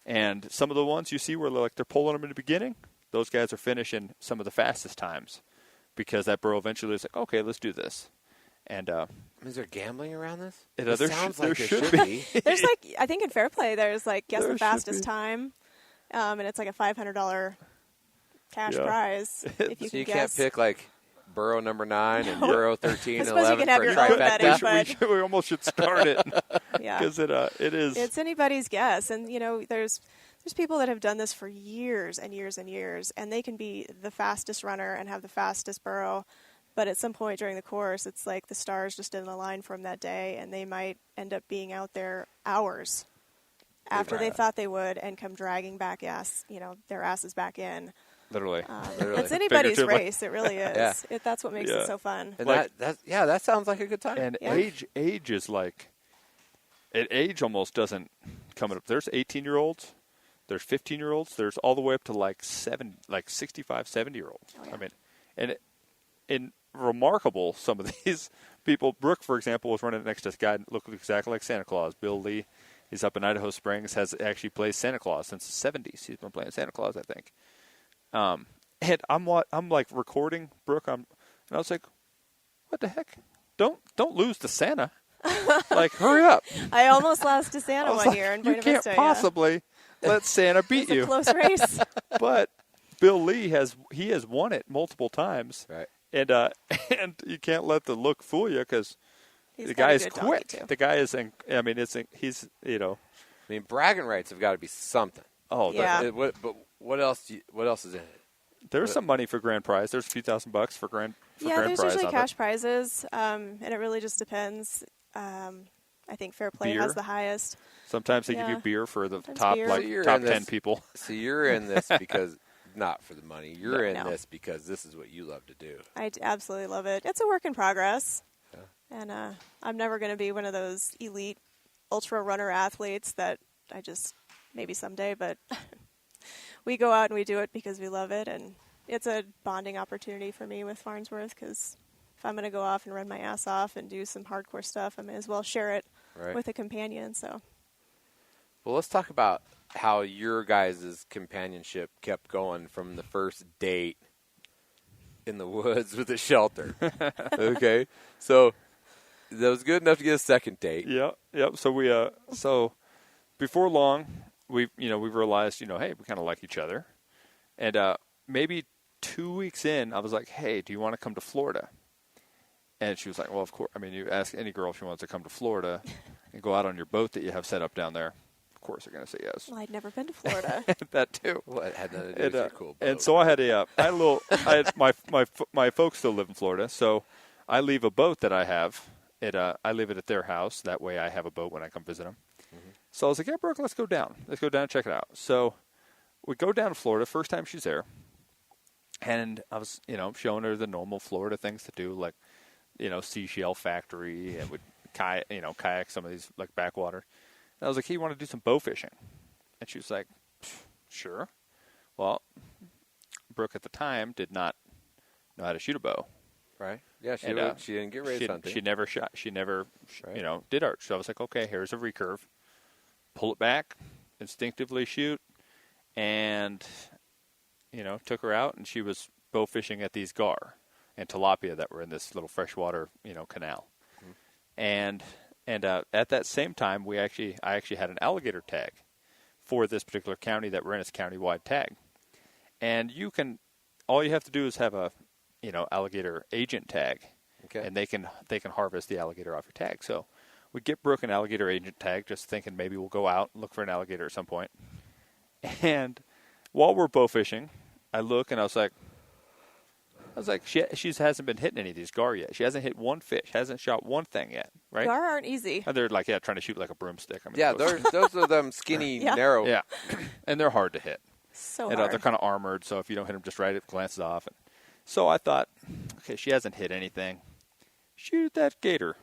And some of the ones you see where they're pulling them in the beginning, those guys are finishing some of the fastest times because that burro eventually is like, okay, let's do this. And is there gambling around this? There should be. There's I think in Fairplay, there's guess the fastest time, and it's like a $500 cash prize. If you so you guess. Can't pick burrow number 9 and burrow 13 and 11 you can have for your a own betting, we almost should start it. Yeah, because it is. It's anybody's guess, and there's people that have done this for years and years and years, and they can be the fastest runner and have the fastest burrow, but at some point during the course, it's like the stars just didn't align for them that day, and they might end up being out there hours after they thought they would, and come dragging back their asses back in. Literally. It's anybody's race. It really is. Yeah. That's what makes it so fun. And that sounds like a good time. And age is age almost doesn't come up. There's 18-year-olds, there's 15-year-olds, there's all the way up to 65, 70-year-olds. Oh, yeah. And remarkable, some of these people. Brooke, for example, was running next to this guy that looked exactly like Santa Claus. Bill Lee. He's up in Idaho Springs, has actually played Santa Claus since the 70s. He's been playing Santa Claus, I think. And I'm recording Brooke, and I was like, what the heck? Don't lose to Santa. Hurry up. I almost lost to Santa one year in Buena Vista. You can't possibly let Santa beat you. It's a close race. But Bill Lee has won it multiple times. Right. And you can't let the look fool you because the guy is quick. The guy is, he's. Bragging rights have got to be something. Oh, yeah. But what else is in it? There's some money for grand prize. There's a few $1,000 for grand prize. Yeah, there's usually cash prizes, and it really just depends. I think Fairplay has the highest. Sometimes they give you beer for the top 10 people. So you're in this because not for the money. You're in this because this is what you love to do. I absolutely love it. It's a work in progress, and I'm never going to be one of those elite ultra runner athletes that I just maybe someday, but. We go out and we do it because we love it, and it's a bonding opportunity for me with Farnsworth because if I'm going to go off and run my ass off and do some hardcore stuff, I may as well share it with a companion. So, well, let's talk about how your guys' companionship kept going from the first date in the woods with a shelter. Okay, so that was good enough to get a second date. Yep. So we before long. We realized, hey, we kind of like each other. And maybe 2 weeks in, I was like, hey, do you want to come to Florida? And she was like, well, of course. You ask any girl if she wants to come to Florida and go out on your boat that you have set up down there. Of course they're going to say yes. Well, I'd never been to Florida. That too. Well, it had nothing to do with your cool boat. And so I had my folks still live in Florida, so I leave a boat that I have. I leave it at their house. That way I have a boat when I come visit them. Mm-hmm. So I was like, yeah, Brooke, let's go down. Let's go down and check it out. So we go down to Florida, first time she's there. And I was, showing her the normal Florida things to do, like, seashell factory and would kayak some of these, like, backwater. And I was like, hey, you want to do some bow fishing? And she was like, sure. Well, Brooke at the time did not know how to shoot a bow. Right. Yeah, she didn't get raised hunting. She never shot. She never, did arch. So I was like, okay, here's a recurve. Pull it back, instinctively shoot, and took her out, and she was bow fishing at these gar and tilapia that were in this little freshwater canal. And at that same time, I actually had an alligator tag for this particular county that we're in. It's county-wide tag, and all you have to do is have a alligator agent tag, and they can harvest the alligator off your tag. So we get Brooke an alligator agent tag, just thinking maybe we'll go out and look for an alligator at some point. And while we're bow fishing, I look and I was like, she hasn't been hitting any of these gar yet. She hasn't hit one fish, hasn't shot one thing yet, right? Gar aren't easy. And they're trying to shoot like a broomstick. Those are them skinny, narrow. Yeah, and they're hard to hit. So hard. They're kind of armored, so if you don't hit them just right, it glances off. And so I thought, okay, she hasn't hit anything. Shoot that gator.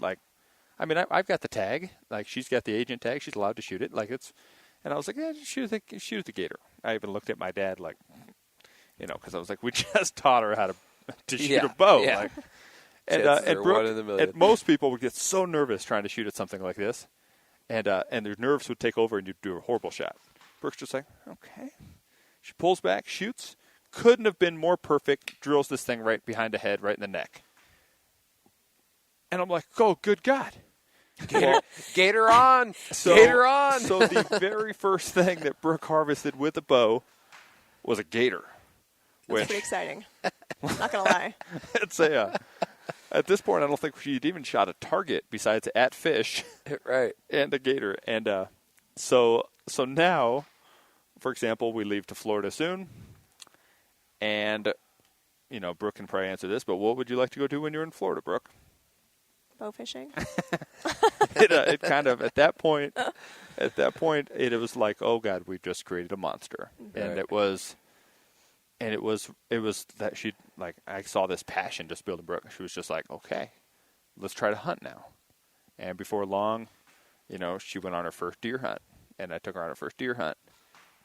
I've got the tag. She's got the agent tag. She's allowed to shoot it. And I was like, shoot the gator. I even looked at my dad because I was like, we just taught her how to shoot a bow. Yeah. And Brooke, and most people would get so nervous trying to shoot at something like this, and their nerves would take over, and you'd do a horrible shot. Brooke's just like, okay. She pulls back, shoots. Couldn't have been more perfect. Drills this thing right behind the head, right in the neck. And I'm like, oh, good God. Gator on. Gator on. So the very first thing that Brooke harvested with a bow was a gator. That's pretty exciting. Not going to lie. It's at this point, I don't think she'd even shot a target besides at fish. Right. And a gator. And so now, for example, we leave to Florida soon. And, Brooke can probably answer this, but what would you like to go do when you're in Florida, Brooke? Bow fishing. It kind of, at that point, it was like, oh God, we've just created a monster. Right. And it was that she, I saw this passion just building Brooke. She was just like, okay, let's try to hunt now. And before long, she went on her first deer hunt, and I took her on her first deer hunt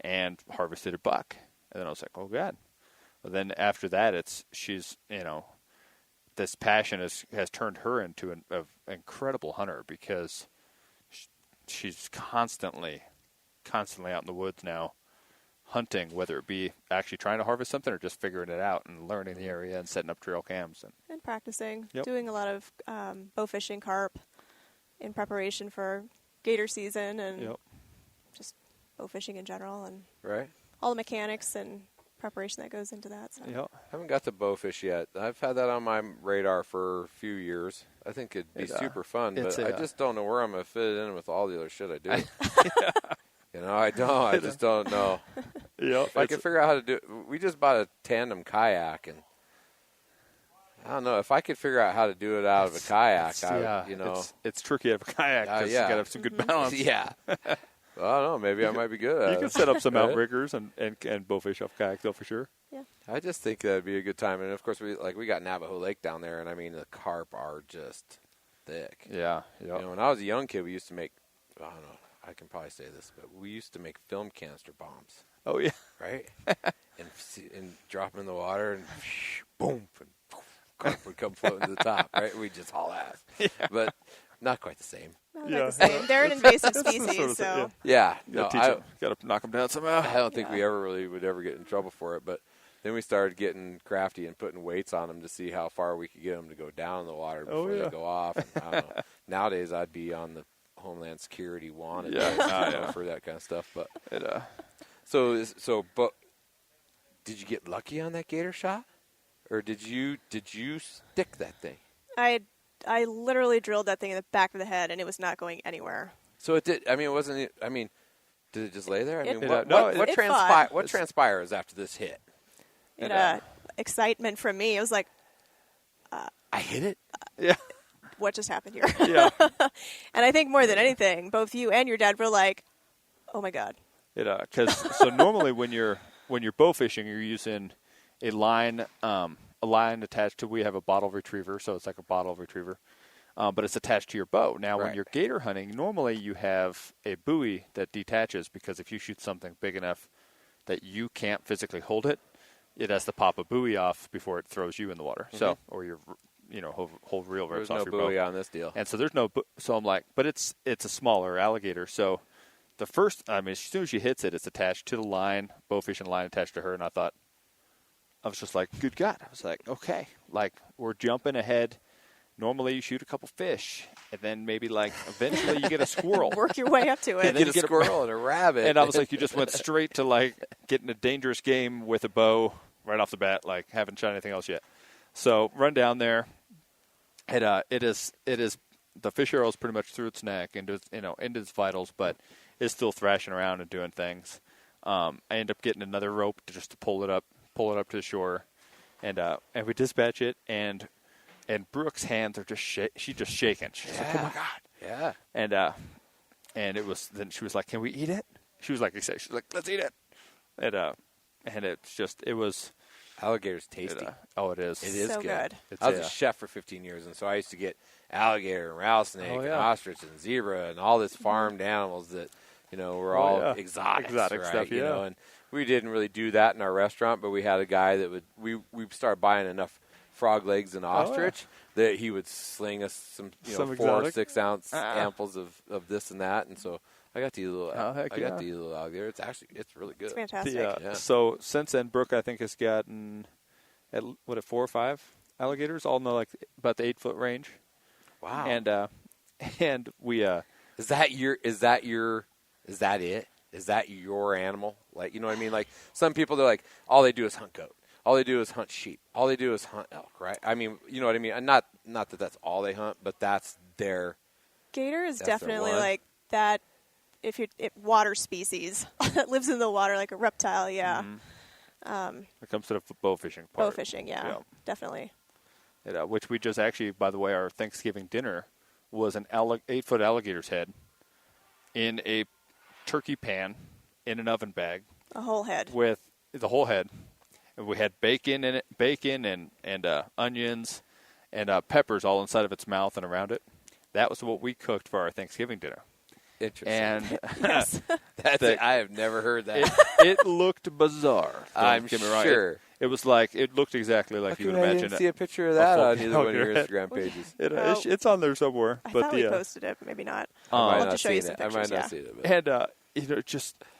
and harvested a buck. And then I was like, oh God. But then after that, she's this passion has turned her into an incredible hunter, because she's constantly out in the woods now, hunting, whether it be actually trying to harvest something or just figuring it out and learning the area and setting up trail cams. And practicing. Yep. Doing a lot of bow fishing, carp, in preparation for gator season, and just bow fishing in general, and all the mechanics and preparation that goes into that. So. Yep. I haven't got to bowfish yet. I've had that on my radar for a few years. I think it'd be super fun, but I just don't know where I'm going to fit it in with all the other shit I do. I don't. I just don't know. If I could figure out how to do it. We just bought a tandem kayak, and I don't know. If I could figure out how to do it out of a kayak, it's tricky out of a kayak because you got to have some good balance. Yeah. Well, I don't know. Maybe I might be good at it. You can set up some outriggers and bowfish off kayak, though, for sure. Yeah. I just think that'd be a good time. And, of course, we got Navajo Lake down there, and, the carp are just thick. Yeah. When I was a young kid, we used to make, I don't know, I can probably say this, but we used to make film canister bombs. Oh, yeah. Right? and drop them in the water, and boom, and carp would come floating to the top, right? We'd just haul ass. Yeah. But not quite the same. Not quite the same. They're an invasive species, so. Yeah. No, got to knock them down somehow. I don't think we would ever get in trouble for it, but then we started getting crafty and putting weights on them to see how far we could get them to go down in the water before they go off. And, I don't know. Nowadays, I'd be on the Homeland Security wanted for that kind of stuff. But but did you get lucky on that gator shot, or did you stick that thing? I literally drilled that thing in the back of the head, and it was not going anywhere. So it did. It wasn't. Did it just lay there? What transpires after this hit? Excitement from me. It was like, I hit it. Yeah. What just happened here? Yeah. And I think more than anything, both you and your dad were like, "Oh my God." So normally when you're bow fishing, you're using a line attached to. We have a bottle retriever, so it's like a bottle retriever, but it's attached to your bow. Now, when you're gator hunting, normally you have a buoy that detaches, because if you shoot something big enough that you can't physically hold it, it has to pop a buoy off before it throws you in the water. Mm-hmm. So, or your whole reel rips off your bow. There's no buoy on this deal. And so there's no. So I'm like, but it's a smaller alligator, so the first, I mean, as soon as she hits it, it's attached to the line, bowfishing line attached to her, and I was just like, good God. I was like, okay, like, we're jumping ahead. Normally you shoot a couple fish, and then maybe, like, eventually you get a squirrel. Work your way up to it. And then you get a squirrel and a rabbit. And I was like, you just went straight to, like, getting a dangerous game with a bow right off the bat, like, haven't shot anything else yet. So run down there. And it is the fish arrow is pretty much through its neck into its vitals, but it's still thrashing around and doing things. I end up getting another rope to pull it up to the shore, and we dispatch it, and Brooke's hands are just she's just shaking. She's like, oh my God, yeah. And it was then she was like, can we eat it? She was like, let's eat it, and it was. Alligator's tasty. It is. It is so good. I was a chef for 15 years, and so I used to get alligator and rattlesnake and ostrich and zebra and all this farmed animals that, were all exotic right? Stuff, and we didn't really do that in our restaurant, but we had a guy that we started buying enough frog legs and ostrich that he would sling us some 4 or 6 ounce amples of this and that, and so I got to eat a little. I got to eat a little alligator. It's really good. It's fantastic. So since then, Brooke I think has gotten 4 or 5 alligators, all in about the 8-foot range. Wow. And we is that it? Is that your animal? Like, you know what I mean? Like, some people, they're like, all they do is hunt goat. All they do is hunt sheep. All they do is hunt elk, right? I mean, you know what I mean? And not that that's all they hunt, but that's their. Gator is definitely like that. If water species that lives in the water like a reptile, yeah. Mm-hmm. It comes to the bowfishing part. Bowfishing, yeah, definitely. Which we just actually, by the way, our Thanksgiving dinner was an 8-foot alligator's head in a turkey pan in an oven bag. A whole head. With the whole head. And we had bacon in it, and onions and peppers all inside of its mouth and around it. That was what we cooked for our Thanksgiving dinner. Interesting. And yes. I have never heard that. It looked bizarre. I'm sure. It was like, it looked exactly like you would imagine. I didn't see a picture of that on either one of your Instagram pages. It's on there somewhere. I thought we posted it, maybe not. I'll have to show you some pictures. I might not see it.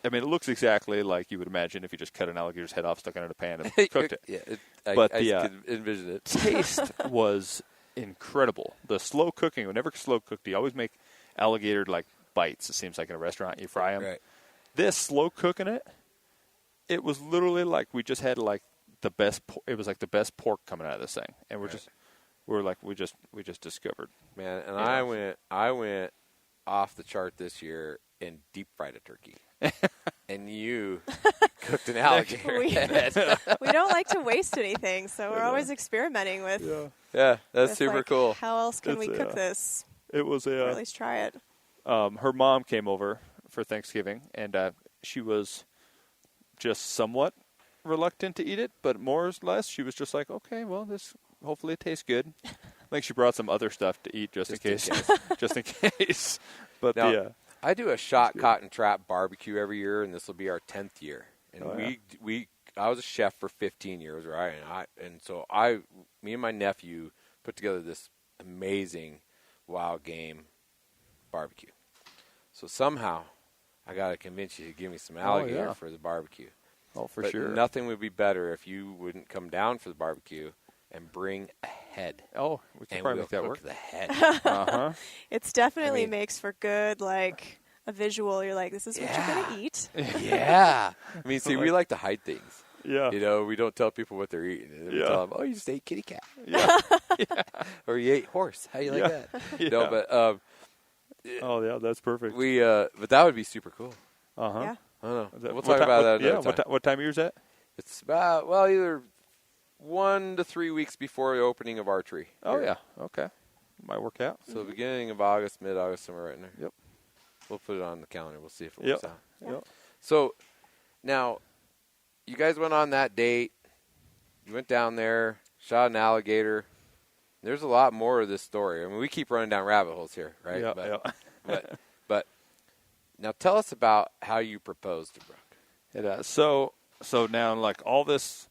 And it looks exactly like you would imagine if you just cut an alligator's head off, stuck it in a pan, and cooked it. I can envision it. Taste was incredible. The slow cooking, whenever slow cooked, you always make alligator like bites. It seems like in a restaurant, you fry them. Right. This slow cooking it was literally like we just had like the best. It was like the best pork coming out of this thing, and we just discovered. Man, and I went off the chart this year and deep fried a turkey. And you cooked an alligator. We don't like to waste anything, so we're always experimenting with. Yeah, that's super cool. How else can we cook this? It was or at least try it. Her mom came over for Thanksgiving, and she was just somewhat reluctant to eat it, but more or less she was just like, okay, well, hopefully it tastes good. I think she brought some other stuff to eat just in case. Just in case. But now, I do a shot, caught, and trap barbecue every year, and this will be our 10th year. And I was a chef for 15 years, right? And so me and my nephew put together this amazing wild game barbecue. So somehow I got to convince you to give me some alligator for the barbecue. Oh, for but sure. Nothing would be better if you wouldn't come down for the barbecue and bring a head. Oh, we can probably make that work. The head. It's definitely makes for good, like, a visual. You're like, this is what you're going to eat. Yeah. I mean, see, we like to hide things. Yeah. We don't tell people what they're eating. We tell them, oh, you just ate kitty cat. Yeah. Or you ate horse. How you like that? Yeah. No, but oh, yeah, that's perfect. But that would be super cool. Uh-huh. Yeah. I don't know. We'll talk about that another time. What time of year is that? It's about, either 1 to 3 weeks before the opening of archery. Oh, yeah. Okay. Might work out. So beginning of August, mid-August, somewhere right in there. Yep. We'll put it on the calendar. We'll see if it works out. Yep. So now you guys went on that date. You went down there, shot an alligator. There's a lot more of this story. I mean, we keep running down rabbit holes here, right? Yeah. But now tell us about how you proposed to Brooke. So now, like, all these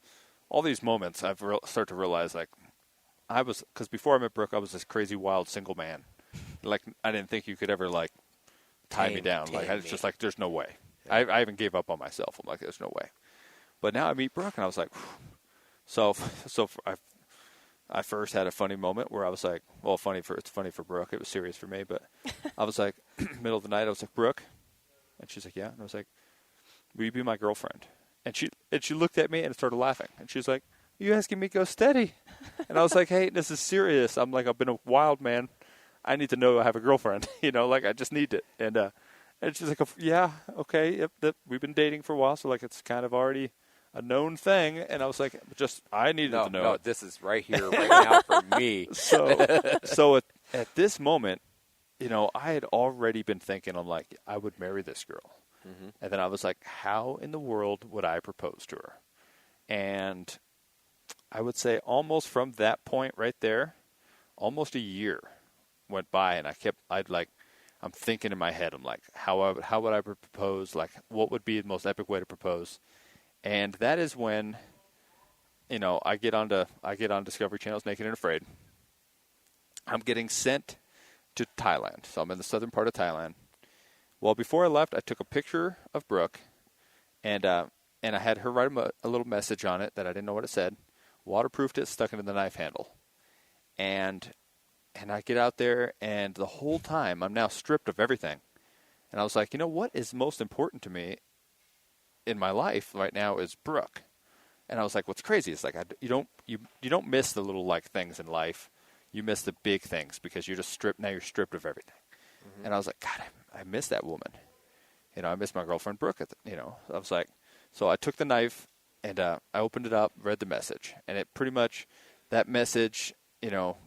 moments, I've started to realize, like, because before I met Brooke, I was this crazy wild single man. Like, I didn't think you could ever, like, tie me down. Like it's just like there's no way. Yeah. I even gave up on myself. I'm like, there's no way. But now I meet Brooke, and I was like, whew. I first had a funny moment where I was like, well, it's funny for Brooke. It was serious for me, but I was like, middle of the night, I was like, Brooke, and she's like, yeah, and I was like, will you be my girlfriend? And she looked at me and started laughing, and she's like, are you asking me to go steady? And I was like, hey, this is serious. I'm like, I've been a wild man. I need to know I have a girlfriend. Like I just need it. And she's like, yeah, okay, yep, we've been dating for a while, so like it's kind of already a known thing. And I was like, I needed to know. No, this is right here, right now for me. So at this moment, I had already been thinking, I'm like, I would marry this girl. Mm-hmm. And then I was like, how in the world would I propose to her? And I would say almost from that point right there, almost a year went by, and I'm thinking in my head, I'm like, how would I propose? Like, what would be the most epic way to propose? And that is when, I get on Discovery Channel's Naked and Afraid. I'm getting sent to Thailand, so I'm in the southern part of Thailand. Well, before I left, I took a picture of Brooke, and I had her write a little message on it that I didn't know what it said. Waterproofed it, stuck it in the knife handle. And I get out there, and the whole time, I'm now stripped of everything. And I was like, what is most important to me in my life right now is Brooke. And I was like, what's crazy is like, you don't miss the little like things in life. You miss the big things because you're just stripped. Now you're stripped of everything. Mm-hmm. And I was like, God, I miss that woman. I miss my girlfriend Brooke. I was like, so I took the knife and I opened it up, read the message, and it pretty much that message,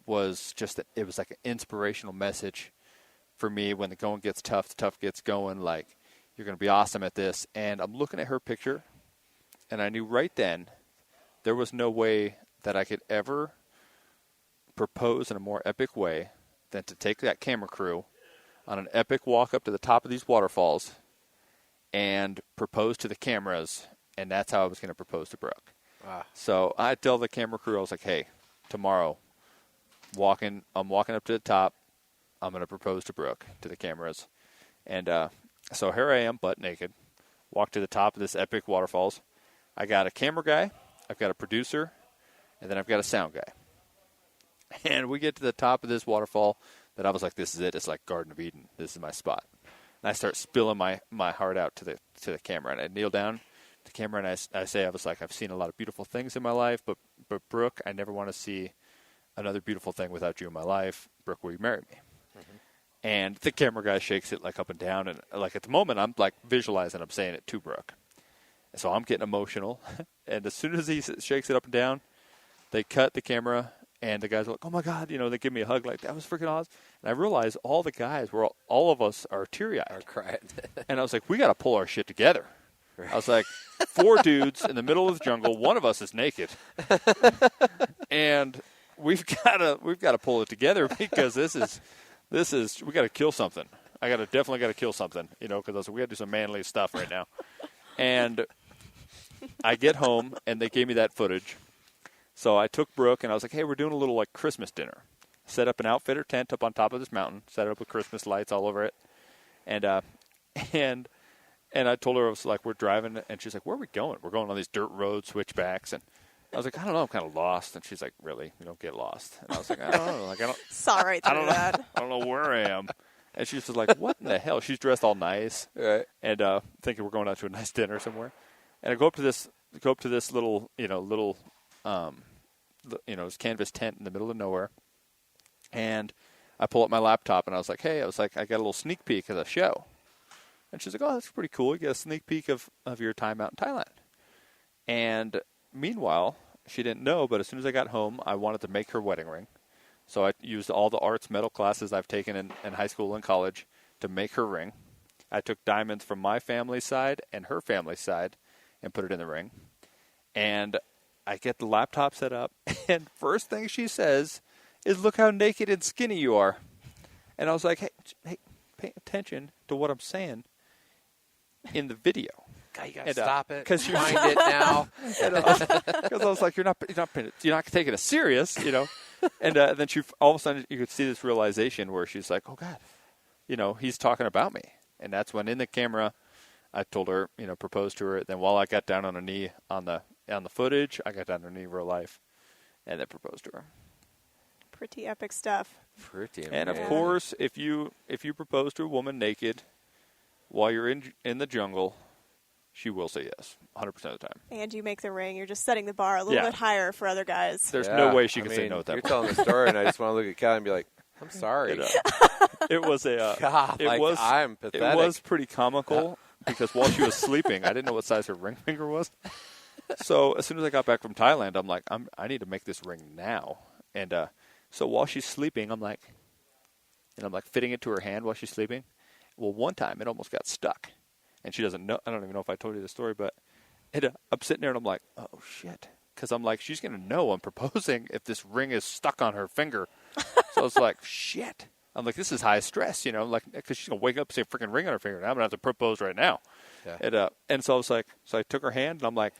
was just it was like an inspirational message for me when the going gets tough, the tough gets going. Like, you're going to be awesome at this. And I'm looking at her picture, and I knew right then there was no way that I could ever propose in a more epic way than to take that camera crew on an epic walk up to the top of these waterfalls and propose to the cameras, and that's how I was going to propose to Brooke. Wow. So I tell the camera crew, I was like, hey, tomorrow, I'm walking up to the top, I'm going to propose to Brooke, to the cameras. And so here I am, butt naked, walk to the top of this epic waterfalls. I got a camera guy, I've got a producer, and then I've got a sound guy. And we get to the top of this waterfall that I was like, this is it. It's like Garden of Eden. This is my spot. And I start spilling my heart out to the camera. And I kneel down to the camera, and I say, I was like, I've seen a lot of beautiful things in my life, but Brooke, I never want to see another beautiful thing without you in my life. Brooke, will you marry me? Mm-hmm. And the camera guy shakes it like up and down. And like at the moment, I'm like visualizing I'm saying it to Brooke. And so I'm getting emotional. And as soon as he shakes it up and down, they cut the camera. And the guys are like, oh, my God, they give me a hug like, that was freaking awesome. And I realized all the guys, all of us are teary-eyed. Are crying. And I was like, we got to pull our shit together. Right. I was like, 4 dudes in the middle of the jungle, one of us is naked. And we've got to pull it together because this is we got to kill something. Definitely got to kill something, because I was like, we got to do some manly stuff right now. And I get home, and they gave me that footage. So I took Brooke, and I was like, hey, we're doing a little, like, Christmas dinner. Set up an outfitter tent up on top of this mountain. Set it up with Christmas lights all over it. And I told her, I was like, we're driving. And she's like, where are we going? We're going on these dirt road switchbacks. And I was like, I don't know. I'm kind of lost. And she's like, really? You don't get lost. And I was like, I don't know. Like, Saw right through that. I don't know where I am. And she's just like, what in the hell? She's dressed all nice. Right. And thinking we're going out to a nice dinner somewhere. And I go up to this little this canvas tent in the middle of nowhere. And I pull up my laptop, and I was like, I got a little sneak peek of the show. And she's like, oh, that's pretty cool. You get a sneak peek of your time out in Thailand. And meanwhile, she didn't know, but as soon as I got home, I wanted to make her wedding ring. So I used all the arts metal classes I've taken in high school and college to make her ring. I took diamonds from my family's side and her family's side and put it in the ring. And I get the laptop set up, and first thing she says is, look how naked and skinny you are. And I was like, hey, pay attention to what I'm saying in the video. God, you got to stop it. Because you find it now. Because I was like, you're not taking it serious, And then all of a sudden you could see this realization where she's like, oh, God, he's talking about me. And that's when in the camera, I told her, proposed to her. Then while I got down on a knee on the footage, I got down on a knee in real life, and then proposed to her. Pretty epic stuff. Pretty amazing. And of course, if you propose to a woman naked while you're in the jungle, she will say yes, 100% of the time. And you make the ring. You're just setting the bar a little bit higher for other guys. There's no way she can say no at that You're point. telling the story, and I just want to look at Callie and be like, I'm sorry. It was a. God, I'm pathetic. It was pretty comical because while she was sleeping, I didn't know what size her ring finger was. So as soon as I got back from Thailand, I'm like, I need to make this ring now. And so while she's sleeping, I'm like fitting it to her hand while she's sleeping. Well, one time it almost got stuck. And she doesn't know. I don't even know if I told you the story, but I'm sitting there and I'm like, oh, shit. Because I'm like, she's going to know I'm proposing if this ring is stuck on her finger. So I was like, shit. I'm like, this is high stress, because she's going to wake up and see a freaking ring on her finger. And I'm going to have to propose right now. Yeah. And so I was like, I took her hand and I'm like,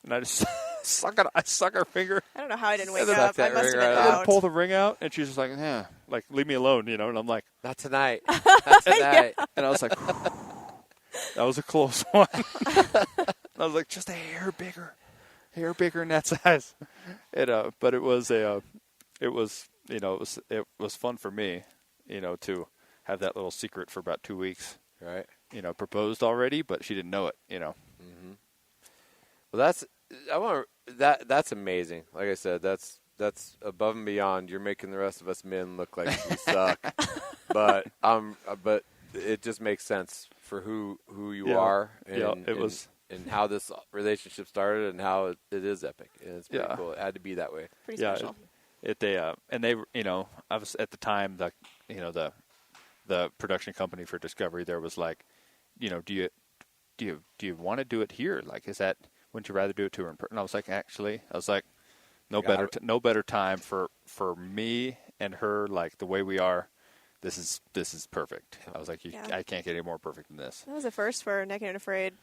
and I just suck her finger. I don't know how I didn't wake up. I must have been out. out. Pull the ring out, and she's just like, leave me alone, And I'm like, not tonight. Not tonight. And I was like, that was a close one. I was like, just a hair bigger in that size. But it was fun for me, to have that little secret for about 2 weeks. Right. Proposed already, but she didn't know it. Mm-hmm. Well, that's amazing. Like I said, that's above and beyond. You're making the rest of us men look like we suck, but it just makes sense for who you are, and how this relationship started, and how it is epic. And it's pretty cool. It had to be that way. Pretty special. And they, I was at the time the production company for Discovery. There was like, do you want to do it here? Like, is that? Wouldn't you rather do it to her in person? I was like, no better time for me and her. Like the way we are. This is perfect. I was like, I can't get any more perfect than this. That was a first for Naked and Afraid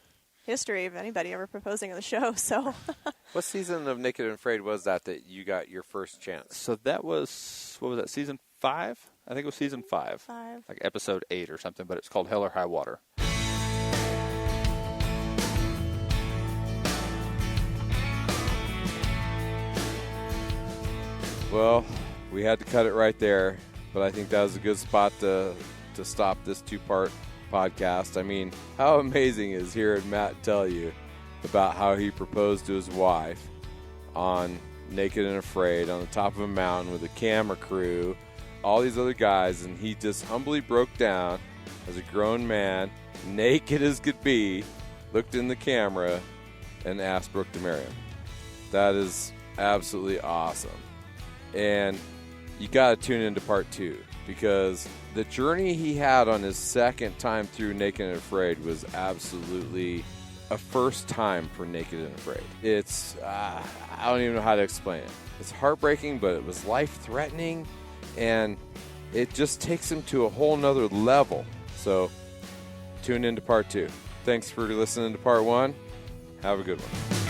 history of anybody ever proposing on the show. So, what season of Naked and Afraid was that you got your first chance? So that was, what was that, season 5? I think it was season 5. Like episode 8 or something, but it's called Hell or High Water. Well, we had to cut it right there. But I think that was a good spot to stop this 2-part podcast. I mean, how amazing is hearing Matt tell you about how he proposed to his wife on Naked and Afraid on the top of a mountain with a camera crew, all these other guys, and he just humbly broke down as a grown man, naked as could be, looked in the camera, and asked Brooke to marry him. That is absolutely awesome. And you got to tune into part 2, because the journey he had on his second time through Naked and Afraid was absolutely a first time for Naked and Afraid. It's, I don't even know how to explain it. It's heartbreaking, but it was life-threatening, and it just takes him to a whole nother level. So tune into part 2. Thanks for listening to part 1. Have a good one.